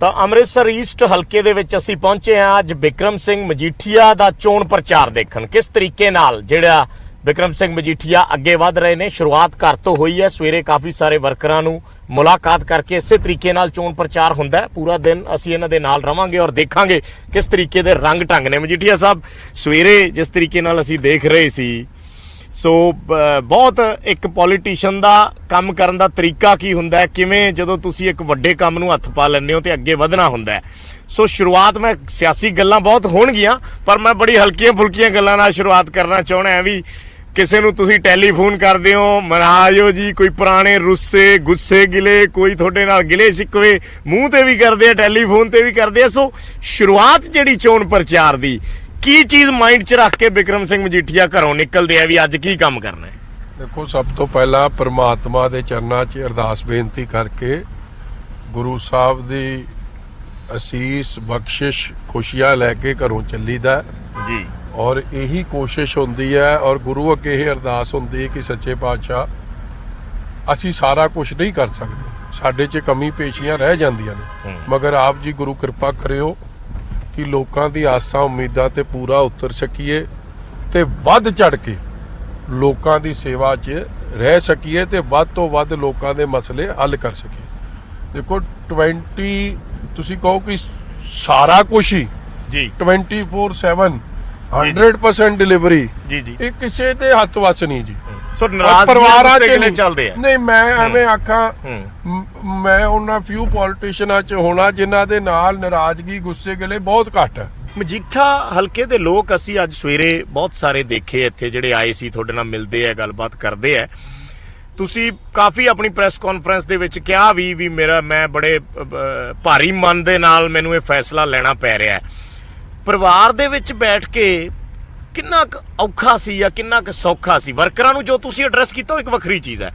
ਤਾਂ ਅੰਮ੍ਰਿਤਸਰ ਈਸਟ ਹਲਕੇ ਦੇ ਵਿੱਚ ਅਸੀਂ ਪਹੁੰਚੇ ਹਾਂ ਅੱਜ ਬਿਕਰਮ ਸਿੰਘ ਮਜੀਠੀਆ ਦਾ ਚੋਣ ਪ੍ਰਚਾਰ ਦੇਖਣ। ਕਿਸ ਤਰੀਕੇ ਨਾਲ ਜਿਹੜਾ ਬਿਕਰਮ ਸਿੰਘ ਮਜੀਠੀਆ ਅੱਗੇ ਵਧ ਰਹੇ ਨੇ। ਸ਼ੁਰੂਆਤ ਘਰ ਤੋਂ ਹੋਈ ਹੈ। ਸਵੇਰੇ ਕਾਫੀ ਸਾਰੇ ਵਰਕਰਾਂ ਨੂੰ ਮੁਲਾਕਾਤ ਕਰਕੇ ਇਸੇ ਤਰੀਕੇ ਨਾਲ ਚੋਣ ਪ੍ਰਚਾਰ ਹੁੰਦਾ ਹੈ। ਪੂਰਾ ਦਿਨ ਅਸੀਂ ਇਹਨਾਂ ਦੇ ਨਾਲ ਰਵਾਂਗੇ ਔਰ ਦੇਖਾਂਗੇ ਕਿਸ ਤਰੀਕੇ ਦੇ ਰੰਗ ਢੰਗ ਨੇ। ਮਜੀਠੀਆ ਸਾਹਿਬ, ਸਵੇਰੇ ਜਿਸ ਤਰੀਕੇ ਨਾਲ ਅਸੀਂ ਦੇਖ ਰਹੇ ਸੀ, ਸੋ ਬਹੁਤ ਇੱਕ ਪੋਲੀਟੀਸ਼ੀਅਨ ਦਾ ਕੰਮ ਕਰਨ ਦਾ ਤਰੀਕਾ ਕੀ ਹੁੰਦਾ ਹੈ, ਕਿਵੇਂ ਜਦੋਂ ਤੁਸੀਂ ਇੱਕ ਵੱਡੇ ਕੰਮ ਨੂੰ ਹੱਥ ਪਾ ਲੈਂਦੇ ਹੋ ਤੇ ਅੱਗੇ ਵਧਣਾ ਹੁੰਦਾ ਹੈ। ਸੋ ਸ਼ੁਰੂਆਤ ਮੈਂ ਸਿਆਸੀ ਗੱਲਾਂ ਬਹੁਤ ਹੋਣਗੀਆਂ, ਪਰ ਮੈਂ ਬੜੀ ਹਲਕੀਆਂ ਫੁਲਕੀਆਂ ਗੱਲਾਂ ਨਾਲ ਸ਼ੁਰੂਆਤ ਕਰਨਾ ਚਾਹੁੰਦਾ ਹਾਂ। ਵੀ ਕਿਸੇ ਨੂੰ ਤੁਸੀਂ ਟੈਲੀਫੋਨ ਕਰਦੇ ਹੋ, ਮਨਾਇਓ ਜੀ, ਕੋਈ ਪੁਰਾਣੇ ਰੁੱਸੇ ਗੁੱਸੇ ਗਿਲੇ, ਕੋਈ ਤੁਹਾਡੇ ਨਾਲ ਗਿਲੇ ਸ਼ਿਕਵੇ ਮੂੰਹ ਤੇ ਵੀ ਕਰਦੇ ਆ, ਟੈਲੀਫੋਨ ਤੇ ਵੀ ਕਰਦੇ ਆ। ਸੋ ਸ਼ੁਰੂਆਤ ਜਿਹੜੀ ਚੋਣ ਪ੍ਰਚਾਰ ਦੀ, ਕੀ ਚੀਜ਼ ਮਾਈਂਡ 'ਚ ਰੱਖ ਕੇ ਬਿਕਰਮ ਸਿੰਘ ਮਜੀਠੀਆ ਘਰੋਂ ਨਿਕਲਦੇ ਆ ਵੀ ਅੱਜ ਕੀ ਕੰਮ ਕਰਨਾ ਹੈ? ਦੇਖੋ, ਸਭ ਤੋਂ ਪਹਿਲਾਂ ਪਰਮਾਤਮਾ ਦੇ ਚਰਨਾਂ 'ਚ ਅਰਦਾਸ ਬੇਨਤੀ ਕਰਕੇ ਗੁਰੂ ਸਾਹਿਬ ਦੀ ਅਸੀਸ ਬਖਸ਼ਿਸ਼ ਖੁਸ਼ੀਆਂ ਲੈ ਕੇ ਘਰੋਂ ਚੱਲੀਦਾ ਜੀ। ਔਰ ਇਹੀ ਕੋਸ਼ਿਸ਼ ਹੁੰਦੀ ਹੈ ਔਰ ਗੁਰੂ ਅੱਗੇ ਇਹ ਅਰਦਾਸ ਹੁੰਦੀ ਹੈ ਕਿ ਸੱਚੇ ਪਾਤਸ਼ਾਹ ਅਸੀਂ ਸਾਰਾ ਕੁਝ ਨਹੀਂ ਕਰ ਸਕਦੇ, ਸਾਡੇ 'ਚ ਕਮੀ ਪੇਸ਼ੀਆਂ ਰਹਿ ਜਾਂਦੀਆਂ ਨੇ, ਮਗਰ ਆਪ ਜੀ ਗੁਰੂ ਕਿਰਪਾ ਕਰਿਓ ਕਿ ਲੋਕਾਂ ਦੀ ਆਸਾਂ ਉਮੀਦਾਂ ਤੇ ਪੂਰਾ ਉਤਰ ਸਕੀਏ ਤੇ ਵੱਧ ਚੜ ਕੇ ਲੋਕਾਂ ਦੀ ਸੇਵਾ 'ਚ ਰਹਿ ਸਕੀਏ ਤੇ ਵੱਧ ਤੋਂ ਵੱਧ ਲੋਕਾਂ ਦੇ ਮਸਲੇ ਹੱਲ ਕਰ ਸਕੀਏ। ਦੇਖੋ, 20 ਤੁਸੀਂ ਕਹੋ ਕਿ ਸਾਰਾ ਕੁਝ ਹੀ ਜੀ 24/7 100% ਡਿਲੀਵਰੀ ਜੀ ਇਹ ਕਿਸੇ ਦੇ ਹੱਥ ਵੱਸ ਨਹੀਂ ਜੀ। ਸੋ ਨਾਰਾਜ਼ ਪਰਿਵਾਰਾਂ 'ਚ ਨਹੀਂ ਚੱਲਦੇ ਆ। ਨਹੀਂ, ਮੈਂ ਐਵੇਂ ਆਖਾਂ, ਮੈਂ ਉਹਨਾਂ ਫਿਊ ਪੋਲੀਟੀਸ਼ੀਅਨਾਂ 'ਚ ਹੋਣਾ ਜਿਨ੍ਹਾਂ ਦੇ ਨਾਲ ਨਾਰਾਜ਼ਗੀ ਗੁੱਸੇ ਗਿਲੇ ਬਹੁਤ ਘੱਟ ਹੈ। ਮਜੀਠਾ ਹਲਕੇ ਦੇ ਲੋਕ ਅਸੀਂ ਅੱਜ ਸਵੇਰੇ ਬਹੁਤ ਸਾਰੇ ਦੇਖੇ ਇੱਥੇ, ਜਿਹੜੇ ਆਏ ਸੀ, ਤੁਹਾਡੇ ਨਾਲ ਮਿਲਦੇ ਆ, ਗੱਲਬਾਤ ਕਰਦੇ ਆ। ਤੁਸੀਂ ਕਾਫੀ ਆਪਣੀ ਪ੍ਰੈਸ ਕਾਨਫਰੰਸ ਦੇ ਵਿੱਚ ਕਿਹਾ ਵੀ ਮੈਂ ਬੜੇ ਭਾਰੀ ਮਨ ਦੇ ਨਾਲ ਮੈਨੂੰ ਇਹ ਫੈਸਲਾ ਲੈਣਾ ਪੈ ਰਿਹਾ ਹੈ। ਪਰਿਵਾਰ ਦੇ ਵਿੱਚ ਬੈਠ ਕੇ ਕਿੰਨਾ ਕੁ ਔਖਾ ਸੀ ਜਾਂ ਕਿੰਨਾ ਕੁ ਸੌਖਾ ਸੀ? ਵਰਕਰਾਂ ਨੂੰ ਜੋ ਤੁਸੀਂ ਐਡਰੈਸ ਕੀਤਾ ਉਹ ਇੱਕ ਵੱਖਰੀ ਚੀਜ਼ ਹੈ,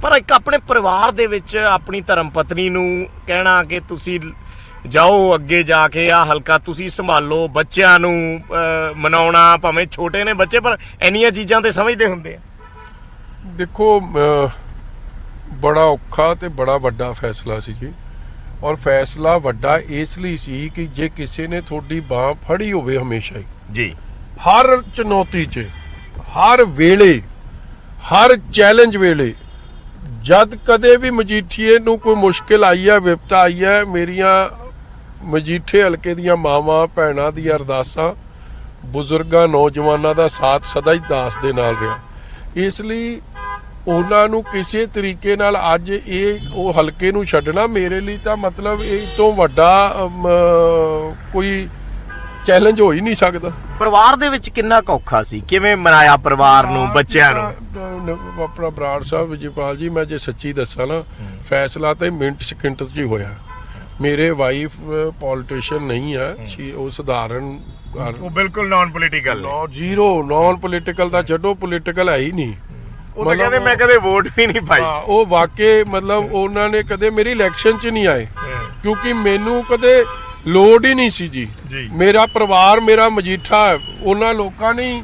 ਪਰ ਇੱਕ ਆਪਣੇ ਪਰਿਵਾਰ ਦੇ ਵਿੱਚ ਆਪਣੀ ਧਰਮ ਪਤਨੀ ਨੂੰ ਕਹਿਣਾ ਕਿ ਤੁਸੀਂ ਜਾਓ ਅੱਗੇ ਜਾ ਕੇ ਆ ਹਲਕਾ ਤੁਸੀਂ ਸੰਭਾਲੋ, ਬੱਚਿਆਂ ਨੂੰ ਮਨਾਉਣਾ, ਭਾਵੇਂ ਛੋਟੇ ਨੇ ਬੱਚੇ ਪਰ ਇੰਨੀਆਂ ਚੀਜ਼ਾਂ ਤੇ ਸਮਝਦੇ ਹੁੰਦੇ ਆ। ਦੇਖੋ, ਬੜਾ ਔਖਾ ਤੇ ਬੜਾ ਵੱਡਾ ਫੈਸਲਾ ਸੀ ਜੀ। ਔਰ ਫੈਸਲਾ ਵੱਡਾ ਇਸ ਲਈ ਸੀ ਕਿ ਜੇ ਕਿਸੇ ਨੇ ਤੁਹਾਡੀ ਬਾਹ ਫੜੀ ਹੋਵੇ ਹਮੇਸ਼ਾ ਹੀ ਜੀ, ਹਰ ਚੁਣੌਤੀ 'ਚ, ਹਰ ਵੇਲੇ, ਹਰ ਚੈਲੰਜ ਵੇਲੇ, ਜਦ ਕਦੇ ਵੀ ਮਜੀਠੀਏ ਨੂੰ ਕੋਈ ਮੁਸ਼ਕਿਲ ਆਈ ਹੈ, ਵਿਪਤਾ ਆਈ ਹੈ, ਮੇਰੀਆਂ ਮਜੀਠੇ ਹਲਕੇ ਦੀਆਂ ਮਾਵਾਂ ਭੈਣਾਂ ਦੀਆਂ ਅਰਦਾਸਾਂ, ਬਜ਼ੁਰਗਾਂ ਨੌਜਵਾਨਾਂ ਦਾ ਸਾਥ ਸਦਾ ਹੀ ਦਾਸ ਦੇ ਨਾਲ ਰਿਹਾ। ਇਸ ਲਈ ਉਹਨਾਂ ਨੂੰ ਕਿਸੇ ਤਰੀਕੇ ਨਾਲ ਅੱਜ ਉਹ ਹਲਕੇ ਨੂੰ ਛੱਡਣਾ ਮੇਰੇ ਲਈ ਤਾਂ ਮਤਲਬ ਇਹ ਤੋਂ ਵੱਡਾ ਕੋਈ ਚੈਲੰਜ ਹੋ ਹੀ ਨਹੀਂ ਸਕਦਾ। ਪਰਿਵਾਰ ਦੇ ਵਿੱਚ ਕਿੰਨਾ ਕੁ ਔਖਾ ਸੀ? ਕਿਵੇਂ ਮਨਾਇਆ ਪਰਿਵਾਰ ਨੂੰ, ਬੱਚਿਆਂ ਨੂੰ? ਆਪਣਾ ਬਰਾੜ ਸਾਹਿਬ ਵਿਜੇਪਾਲ ਜੀ, ਮੈਂ ਜੇ ਸੱਚੀ ਦੱਸਾਂ ਨਾ, ਫੈਸਲਾ ਤਾਂ ਮਿੰਟ ਸਕਿੰਟ 'ਚ ਹੀ ਹੋਇਆ। ਮੇਰੇ ਵਾਈਫ ਪੋਲੀਟੀਸ਼ੀਅਨ ਨਹੀਂ ਹੈ, ਉਹ ਸਧਾਰਨ, ਉਹ ਬਿਲਕੁਲ non political, zero non political ਦਾ ਛੱਡੋ, ਪੋਲੀਟੀਕਲ ਹੈ ਹੀ ਨਹੀਂ। ਉਹ ਤਾਂ ਕਹਿੰਦੇ ਮੈਂ ਕਦੇ ਵੋਟ ਵੀ ਨਹੀਂ ਪਾਈ। ਉਹ ਵਾਕਈ ਮਤਲਬ ਉਹਨਾਂ ਨੇ ਕਦੇ ਮੇਰੀ ਇਲੈਕਸ਼ਨ 'ਚ ਨਹੀਂ ਆਏ, ਕਿਉਂਕਿ ਮੈਨੂੰ ਕਦੇ ਲੋੜ ਹੀ ਨਹੀਂ ਸੀ ਜੀ। ਮੇਰਾ ਪਰਿਵਾਰ, ਮੇਰਾ ਮਜੀਠਾ, ਉਹਨਾਂ ਲੋਕਾਂ ਨੇ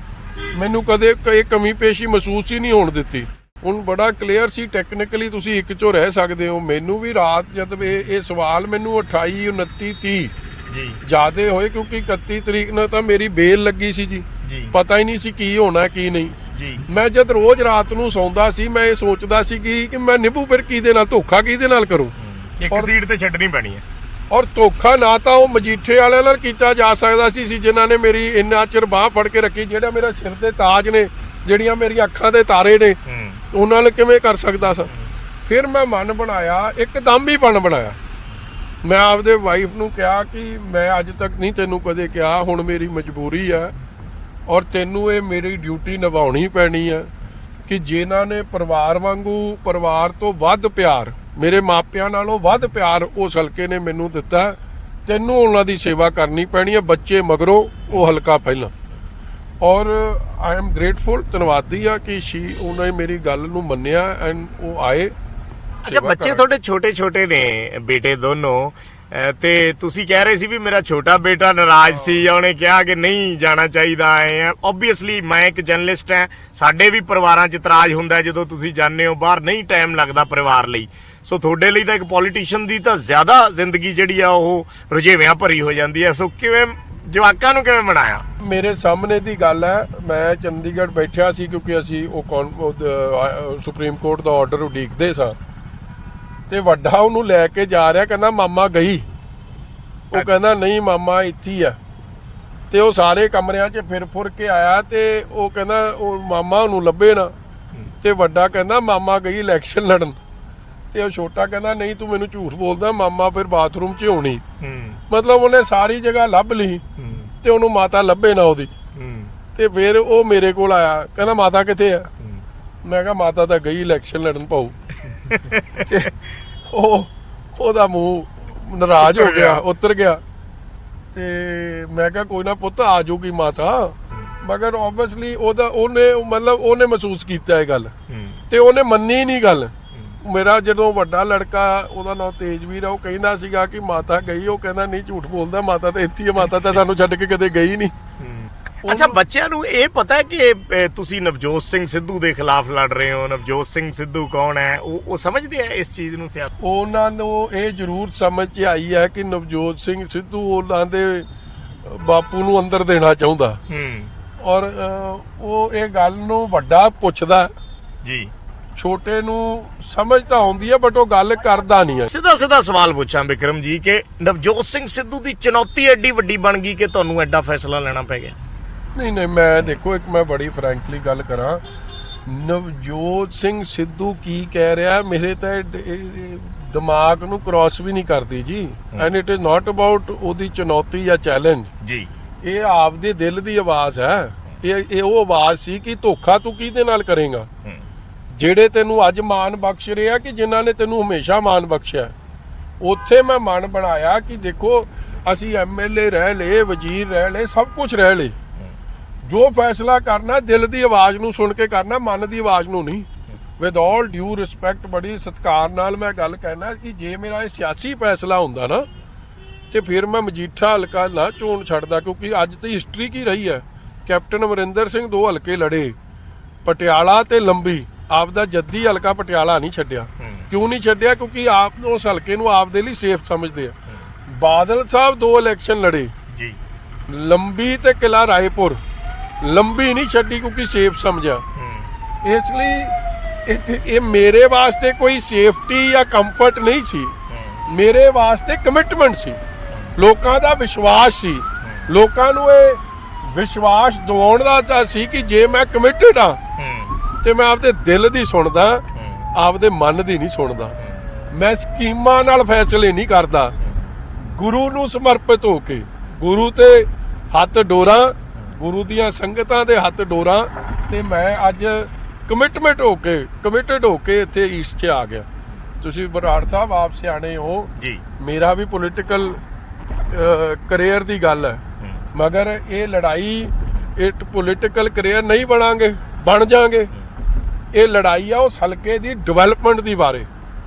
ਮੈਨੂੰ ਕਦੇ ਇਹ ਕਮੀ ਪੇਸ਼ੀ ਮਹਿਸੂਸ ਹੀ ਨਹੀਂ ਹੋਣ ਦਿੱਤੀ। ਹੁਣ ਬੜਾ ਕਲੀਅਰ ਸੀ, ਟੈਕਨੀਕਲੀ ਤੁਸੀਂ ਇੱਕ 'ਚੋਂ ਰਹਿ ਸਕਦੇ ਹੋ। ਮੈਨੂੰ ਵੀ ਰਾਤ ਜਦ ਇਹ ਸਵਾਲ ਮੈਨੂੰ 28, 29, 30 ਜ਼ਿਆਦੇ ਹੋਏ, ਕਿਉਂਕਿ 31 ਤਰੀਕ ਨੂੰ ਤਾਂ ਮੇਰੀ ਬੇਲ ਲੱਗੀ ਸੀ ਜੀ, ਪਤਾ ਹੀ ਨਹੀਂ ਸੀ ਕੀ ਹੋਣਾ ਕੀ ਨਹੀਂ। ਮੈਂ ਜਦ ਰੋਜ਼ ਰਾਤ ਨੂੰ ਸੌਂਦਾ ਸੀ, ਮੈਂ ਇਹ ਸੋਚਦਾ ਸੀ ਕਿ ਮੈਂ ਨਿਭੂ ਫਿਰ ਕਿਹਦੇ ਨਾਲ, ਧੋਖਾ ਕਿਹਦੇ ਨਾਲ ਕਰੂੰ। ਇੱਕ ਸੀਟ ਤੇ ਛੱਡਣੀ ਪੈਣੀ ਹੈ। ਔਰ ਧੋਖਾ ਨਾ ਤਾਂ ਉਹ ਮਜੀਠੇ ਵਾਲਿਆਂ ਨਾਲ ਕੀਤਾ ਜਾ ਸਕਦਾ ਸੀ ਜਿਨ੍ਹਾਂ ਨੇ ਮੇਰੀ ਇੰਨਾ ਚਿਰ ਬਾਹ ਫੜ ਕੇ ਰੱਖੀ, ਜਿਹੜਾ ਮੇਰਾ ਸਿਰ ਤੇ ਤਾਜ ਨੇ, ਜਿਹੜੀਆਂ ਮੇਰੀਆਂ ਅੱਖਾਂ ਦੇ ਤਾਰੇ ਨੇ, ਉਹਨਾਂ ਨਾਲ ਕਿਵੇਂ ਕਰ ਸਕਦਾ ਸਾਂ। ਫਿਰ ਮੈਂ ਮਨ ਬਣਾਇਆ, ਇੱਕਦਮ ਹੀ ਮਨ ਬਣਾਇਆ। ਮੈਂ ਆਪਦੇ ਵਾਈਫ ਨੂੰ ਕਿਹਾ ਕਿ ਮੈਂ ਅੱਜ ਤੱਕ ਨਹੀਂ ਤੈਨੂੰ ਕਦੇ ਕਿਹਾ, ਹੁਣ ਮੇਰੀ ਮਜਬੂਰੀ ਹੈ ਔਰ ਤੈਨੂੰ ਇਹ ਮੇਰੀ ਡਿਊਟੀ ਨਿਭਾਉਣੀ ਪੈਣੀ ਹੈ ਕਿ ਜਿਨ੍ਹਾਂ ਨੇ ਪਰਿਵਾਰ ਵਾਂਗੂ, ਪਰਿਵਾਰ ਤੋਂ ਵੱਧ ਪਿਆਰ, ਮੇਰੇ ਮਾਪਿਆਂ ਨਾਲੋਂ ਵੱਧ ਪਿਆਰ ਉਸ ਹਲਕੇ ਨੇ ਮੈਨੂੰ ਦਿੱਤਾ, ਤੈਨੂੰ ਉਹਨਾਂ ਦੀ ਸੇਵਾ ਕਰਨੀ ਪੈਣੀ ਹੈ। ਬੱਚੇ ਮਗਰੋਂ, ਉਹ ਹਲਕਾ ਪਹਿਲਾਂ। ਔਰ ਆਈ ਐਮ ਗ੍ਰੇਟਫੁਲ, ਧੰਨਵਾਦੀ ਆ ਕਿ ਉਹਨਾਂ ਨੇ ਮੇਰੀ ਗੱਲ ਨੂੰ ਮੰਨਿਆ ਐਂਡ ਉਹ ਆਏ। ਅੱਛਾ, ਬੱਚੇ ਤੁਹਾਡੇ ਛੋਟੇ ਛੋਟੇ ਨੇ, ਬੇਟੇ ਦੋਨੋਂ, ਤੇ ਤੁਸੀਂ ਕਹਿ ਰਹੇ ਸੀ ਵੀ ਮੇਰਾ ਛੋਟਾ ਬੇਟਾ ਨਾਰਾਜ਼ ਸੀ, ਉਹਨੇ ਕਿਹਾ ਕਿ ਨਹੀਂ ਜਾਣਾ ਚਾਹੀਦਾ ਹੈ। ਓਬਵੀਅਸਲੀ ਮੈਂ ਇੱਕ ਜਰਨਲਿਸਟ ਹਾਂ, ਸਾਡੇ ਵੀ ਪਰਿਵਾਰਾਂ 'ਚ ਇਤਰਾਜ਼ ਹੁੰਦਾ ਜਦੋਂ ਤੁਸੀਂ ਜਾਂਦੇ ਹੋ ਬਾਹਰ, ਨਹੀਂ ਟਾਈਮ ਲੱਗਦਾ ਪਰਿਵਾਰ ਲਈ। ਸੋ ਤੁਹਾਡੇ ਲਈ ਤਾਂ ਇੱਕ ਪੋਲੀਟੀਸ਼ੀਅਨ ਦੀ ਤਾਂ ਜ਼ਿਆਦਾ ਜ਼ਿੰਦਗੀ ਜਿਹੜੀ ਆ ਉਹ ਰੁਝੇਵਿਆਂ ਭਰੀ ਹੋ ਜਾਂਦੀ ਹੈ। ਸੋ ਕਿਵੇਂ ਜਵਾਕਾਂ ਨੂੰ ਕਿਵੇਂ ਬਣਾਇਆ? ਮੇਰੇ ਸਾਹਮਣੇ ਦੀ ਗੱਲ ਹੈ, ਮੈਂ ਚੰਡੀਗੜ੍ਹ ਬੈਠਿਆ ਸੀ ਕਿਉਂਕਿ ਅਸੀਂ ਸੁਪਰੀਮ ਕੋਰਟ ਦਾ ਆਰਡਰ ਉਡੀਕਦੇ ਸਾਂ, ਤੇ ਵੱਡਾ ਉਹਨੂੰ ਲੈ ਕੇ ਜਾ ਰਿਹਾ, ਕਹਿੰਦਾ ਮਾਮਾ ਗਈ। ਉਹ ਕਹਿੰਦਾ ਨਹੀਂ ਮਾਮਾ ਇੱਥੇ ਹੀ ਆ। ਤੇ ਉਹ ਸਾਰੇ ਕਮਰਿਆਂ 'ਚ ਫਿਰ ਫੁਰ ਕੇ ਆਇਆ, ਤੇ ਉਹ ਕਹਿੰਦਾ ਉਹ ਮਾਮਾ ਉਹਨੂੰ ਲੱਭੇ ਨਾ। ਤੇ ਵੱਡਾ ਕਹਿੰਦਾ ਮਾਮਾ ਗਈ ਇਲੈਕਸ਼ਨ ਲੜਨ। ਤੇ ਉਹ ਛੋਟਾ ਕਹਿੰਦਾ ਨਹੀਂ ਤੂੰ ਮੈਨੂੰ ਝੂਠ ਬੋਲਦਾ, ਮਾਮਾ ਫਿਰ ਬਾਥਰੂਮ 'ਚ ਹੋਣੀ। ਮਤਲਬ ਉਹਨੇ ਸਾਰੀ ਜਗ੍ਹਾ ਲੱਭ ਲਈ ਤੇ ਉਹਨੂੰ ਮਾਤਾ ਲੱਭੇ ਨਾ ਉਹਦੀ। ਤੇ ਫਿਰ ਉਹ ਮੇਰੇ ਕੋਲ ਆਇਆ, ਕਹਿੰਦਾ ਮਾਤਾ ਕਿੱਥੇ ਆ? ਮੈਂ ਕਿਹਾ ਮਾਤਾ ਤਾਂ ਗਈ ਇਲੈਕਸ਼ਨ ਲੜਨ ਪਾਉ। ਤੇ ਉਹਦਾ ਮੂੰਹ ਨਾਰਾਜ਼ ਹੋ ਗਿਆ, ਉਤਰ ਗਿਆ। ਤੇ ਮੈਂ ਕਿਹਾ ਕੋਈ ਨਾ ਪੁੱਤ ਆ ਜਾਊਗੀ ਮਾਤਾ, ਮਗਰ ਆਬਵੀਅਸਲੀ ਉਹਨੇ ਮਹਿਸੂਸ ਕੀਤਾ ਇਹ ਗੱਲ, ਤੇ ਉਹਨੇ ਮੰਨੀ ਨਹੀਂ ਗੱਲ। ਮੇਰਾ ਜਦੋਂ ਵੱਡਾ ਲੜਕਾ, ਉਹਦਾ ਨਾਮ ਤੇਜਵੀਰ ਆ, ਉਹ ਕਹਿੰਦਾ ਸੀਗਾ ਕਿ ਮਾਤਾ ਗਈ, ਉਹ ਕਹਿੰਦਾ ਨਹੀਂ ਝੂਠ ਬੋਲਦਾ, ਮਾਤਾ ਤਾਂ ਇੱਥੇ ਹੀ, ਮਾਤਾ ਤਾਂ ਸਾਨੂੰ ਛੱਡ ਕੇ ਕਦੇ ਗਈ ਨਹੀਂ। ਅੱਛਾ, ਬੱਚਿਆਂ ਨੂੰ ਇਹ ਪਤਾ ਕਿ ਤੁਸੀਂ ਨਵਜੋਤ ਸਿੰਘ ਸਿੱਧੂ ਦੇ ਖਿਲਾਫ ਲੜ ਰਹੇ ਹੋ? ਨਵਜੋਤ ਸਿੰਘ ਸਿੱਧੂ ਕੌਣ ਹੈ? ਉਹ ਸਮਝਦੇ ਆ ਇਸ ਚੀਜ਼ ਨੂੰ? ਉਹਨਾਂ ਨੂੰ ਇਹ ਜ਼ਰੂਰ ਸਮਝ 'ਚ ਆਈ ਹੈ ਕਿ ਨਵਜੋਤ ਸਿੰਘ ਸਿੱਧੂ ਉਹਨਾਂ ਦੇ ਬਾਪੂ ਨੂੰ ਅੰਦਰ ਦੇਣਾ ਚਾਹੁੰਦਾ। ਔਰ ਉਹ ਇਹ ਗੱਲ ਨੂੰ ਵੱਡਾ ਪੁੱਛਦਾ ਜੀ, ਛੋਟੇ ਨੂੰ ਸਮਝ ਤਾਂ ਆਉਂਦੀ ਹੈ ਬਟ ਉਹ ਗੱਲ ਕਰਦਾ ਨਹੀਂ ਹੈ। ਸਿੱਧਾ ਸਵਾਲ ਪੁੱਛਾਂ ਬਿਕਰਮ ਜੀ ਕਿ ਨਵਜੋਤ ਸਿੰਘ ਸਿੱਧੂ ਦੀ ਚੁਣੌਤੀ ਐਡੀ ਵੱਡੀ ਬਣ ਗਈ ਕਿ ਤੁਹਾਨੂੰ ਐਡਾ ਫੈਸਲਾ ਲੈਣਾ ਪੈ ਗਿਆ? ਨਹੀਂ, ਮੈਂ ਦੇਖੋ, ਇੱਕ ਮੈਂ ਬੜੀ ਫਰੈਂਕਲੀ ਗੱਲ ਕਰਾਂ, ਨਵਜੋਤ ਸਿੰਘ ਸਿੱਧੂ ਕੀ ਕਹਿ ਰਿਹਾ ਮੇਰੇ ਤਾਂ ਦਿਮਾਗ ਨੂੰ ਕ੍ਰਾਸ ਵੀ ਨਹੀਂ ਕਰਦੀ ਜੀ। And it is not about ਉਹਦੀ ਚੁਣੌਤੀ ਜਾਂ ਚੈਲੰਜ ਜੀ, ਇਹ ਆਪਦੇ ਦਿਲ ਦੀ ਆਵਾਜ਼ ਹੈ। ਇਹ ਉਹ ਆਵਾਜ਼ ਸੀ ਕਿ ਧੋਖਾ ਤੂੰ ਕਿਹਦੇ ਨਾਲ ਕਰੇਗਾ? ਜਿਹੜੇ ਤੈਨੂੰ ਅੱਜ ਮਾਣ ਬਖਸ਼ ਰਹੇ ਆ ਕਿ ਜਿਨ੍ਹਾਂ ਨੇ ਤੈਨੂੰ ਹਮੇਸ਼ਾ ਮਾਣ ਬਖਸ਼ਿਆ। ਉੱਥੇ ਮੈਂ ਮਨ ਬਣਾਇਆ ਕਿ ਦੇਖੋ ਅਸੀਂ ਐਮਐਲਏ ਰਹਿ ਲਏ, ਵਜ਼ੀਰ ਰਹਿ ਲਏ, ਸਭ ਕੁਝ ਰਹਿ ਲਏ। ਜੋ ਫੈਸਲਾ ਕਰਨਾ ਦਿਲ ਦੀ ਆਵਾਜ਼ ਨੂੰ ਸੁਣ ਕੇ ਕਰਨਾ, ਮਨ ਦੀ ਆਵਾਜ਼ ਨੂੰ ਨਹੀਂ। ਵਿਦ ਆਲ ਡਿਊ ਰਿਸਪੈਕਟ, ਬੜੀ ਸਤਿਕਾਰ ਨਾਲ ਮੈਂ ਗੱਲ ਕਹਿਣਾ ਕਿ ਜੇ ਮੇਰਾ ਇਹ ਸਿਆਸੀ ਫੈਸਲਾ ਹੁੰਦਾ ਨਾ ਤੇ ਫਿਰ ਮੈਂ ਮਜੀਠਾ ਹਲਕਾ ਨਾ ਚੋਣ ਛੱਡਦਾ, ਕਿਉਂਕਿ ਅੱਜ ਦੀ ਹਿਸਟਰੀ ਕੀ ਰਹੀ ਹੈ। ਕੈਪਟਨ ਅਮਰਿੰਦਰ ਸਿੰਘ 2 ਹਲਕੇ ਲੜੇ, ਪਟਿਆਲਾ ਤੇ ਲੰਬੀ। ਆਪਦਾ ਜੱਦੀ ਹਲਕਾ ਪਟਿਆਲਾ ਨਹੀਂ ਛੱਡਿਆ। ਕਿਉਂ ਨਹੀਂ ਛੱਡਿਆ? ਕਿਉਂਕਿ ਆਪ ਉਸ ਹਲਕੇ ਨੂੰ ਆਪਦੇ ਲਈ ਸੇਫ ਸਮਝਦੇ ਆ। ਬਾਦਲ ਸਾਹਿਬ 2 ਇਲੈਕਸ਼ਨ ਲੜੇ ਜੀ, ਲੰਬੀ ਤੇ ਕਿਲਾ ਰਾਏਪੁਰ। ਲੰਬੀ ਨਹੀਂ ਛੱਡੀ ਕਿਉਂਕਿ ਸੇਫ ਸਮਝਿਆ। ਇਸ ਲਈ ਇਹ ਮੇਰੇ ਵਾਸਤੇ ਕੋਈ ਸੇਫਟੀ ਜਾਂ ਕੰਫਰਟ ਨਹੀਂ ਸੀ, ਮੇਰੇ ਵਾਸਤੇ ਕਮਿਟਮੈਂਟ ਸੀ। ਲੋਕਾਂ ਦਾ ਵਿਸ਼ਵਾਸ ਸੀ। ਲੋਕਾਂ ਨੂੰ ਇਹ ਵਿਸ਼ਵਾਸ ਦਿਵਾਉਣ ਦਾ ਤਾਂ ਸੀ ਕਿ ਜੇ ਮੈਂ ਕਮਿਟਡ ਆ ਤੇ ਮੈਂ ਆਪਦੇ ਦਿਲ ਦੀ ਸੁਣਦਾ, ਆਪਦੇ ਮਨ ਦੀ ਨਹੀਂ ਸੁਣਦਾ। ਮੈਂ ਸਕੀਮਾਂ ਨਾਲ ਫੈਸਲੇ ਨਹੀਂ ਕਰਦਾ। ਗੁਰੂ ਨੂੰ ਸਮਰਪਿਤ ਹੋ ਕੇ, ਗੁਰੂ ਤੇ ਹੱਥ ਡੋਰਾਂ, ਗੁਰੂ ਦੀਆਂ ਸੰਗਤਾਂ ਦੇ ਹੱਥ ਡੋਰਾਂ, ਤੇ ਮੈਂ ਅੱਜ ਕਮਿਟਡ ਹੋ ਕੇ ਇੱਥੇ ਈਸਟ 'ਚ ਆ ਗਿਆ। ਤੁਸੀਂ ਬਰਾੜ ਸਾਹਿਬ ਆਪ ਸਿਆਣੇ ਹੋ ਜੀ, ਮੇਰਾ ਵੀ ਪੋਲੀਟੀਕਲ ਕੈਰੀਅਰ ਦੀ ਗੱਲ ਹੈ, ਮਗਰ ਇਹ ਲੜਾਈ, ਇਹ ਪੋਲੀਟੀਕਲ ਕੈਰੀਅਰ ਨਹੀਂ ਬਣਾਂਗੇ, ਬਣ ਜਾਾਂਗੇ। ਇਹ ਲੜਾਈ ਆ ਉਸ ਹਲਕੇ ਦੀ ਡਿਵੈਲਪਮੈਂਟ ਦੀ ਬਾਰੇ।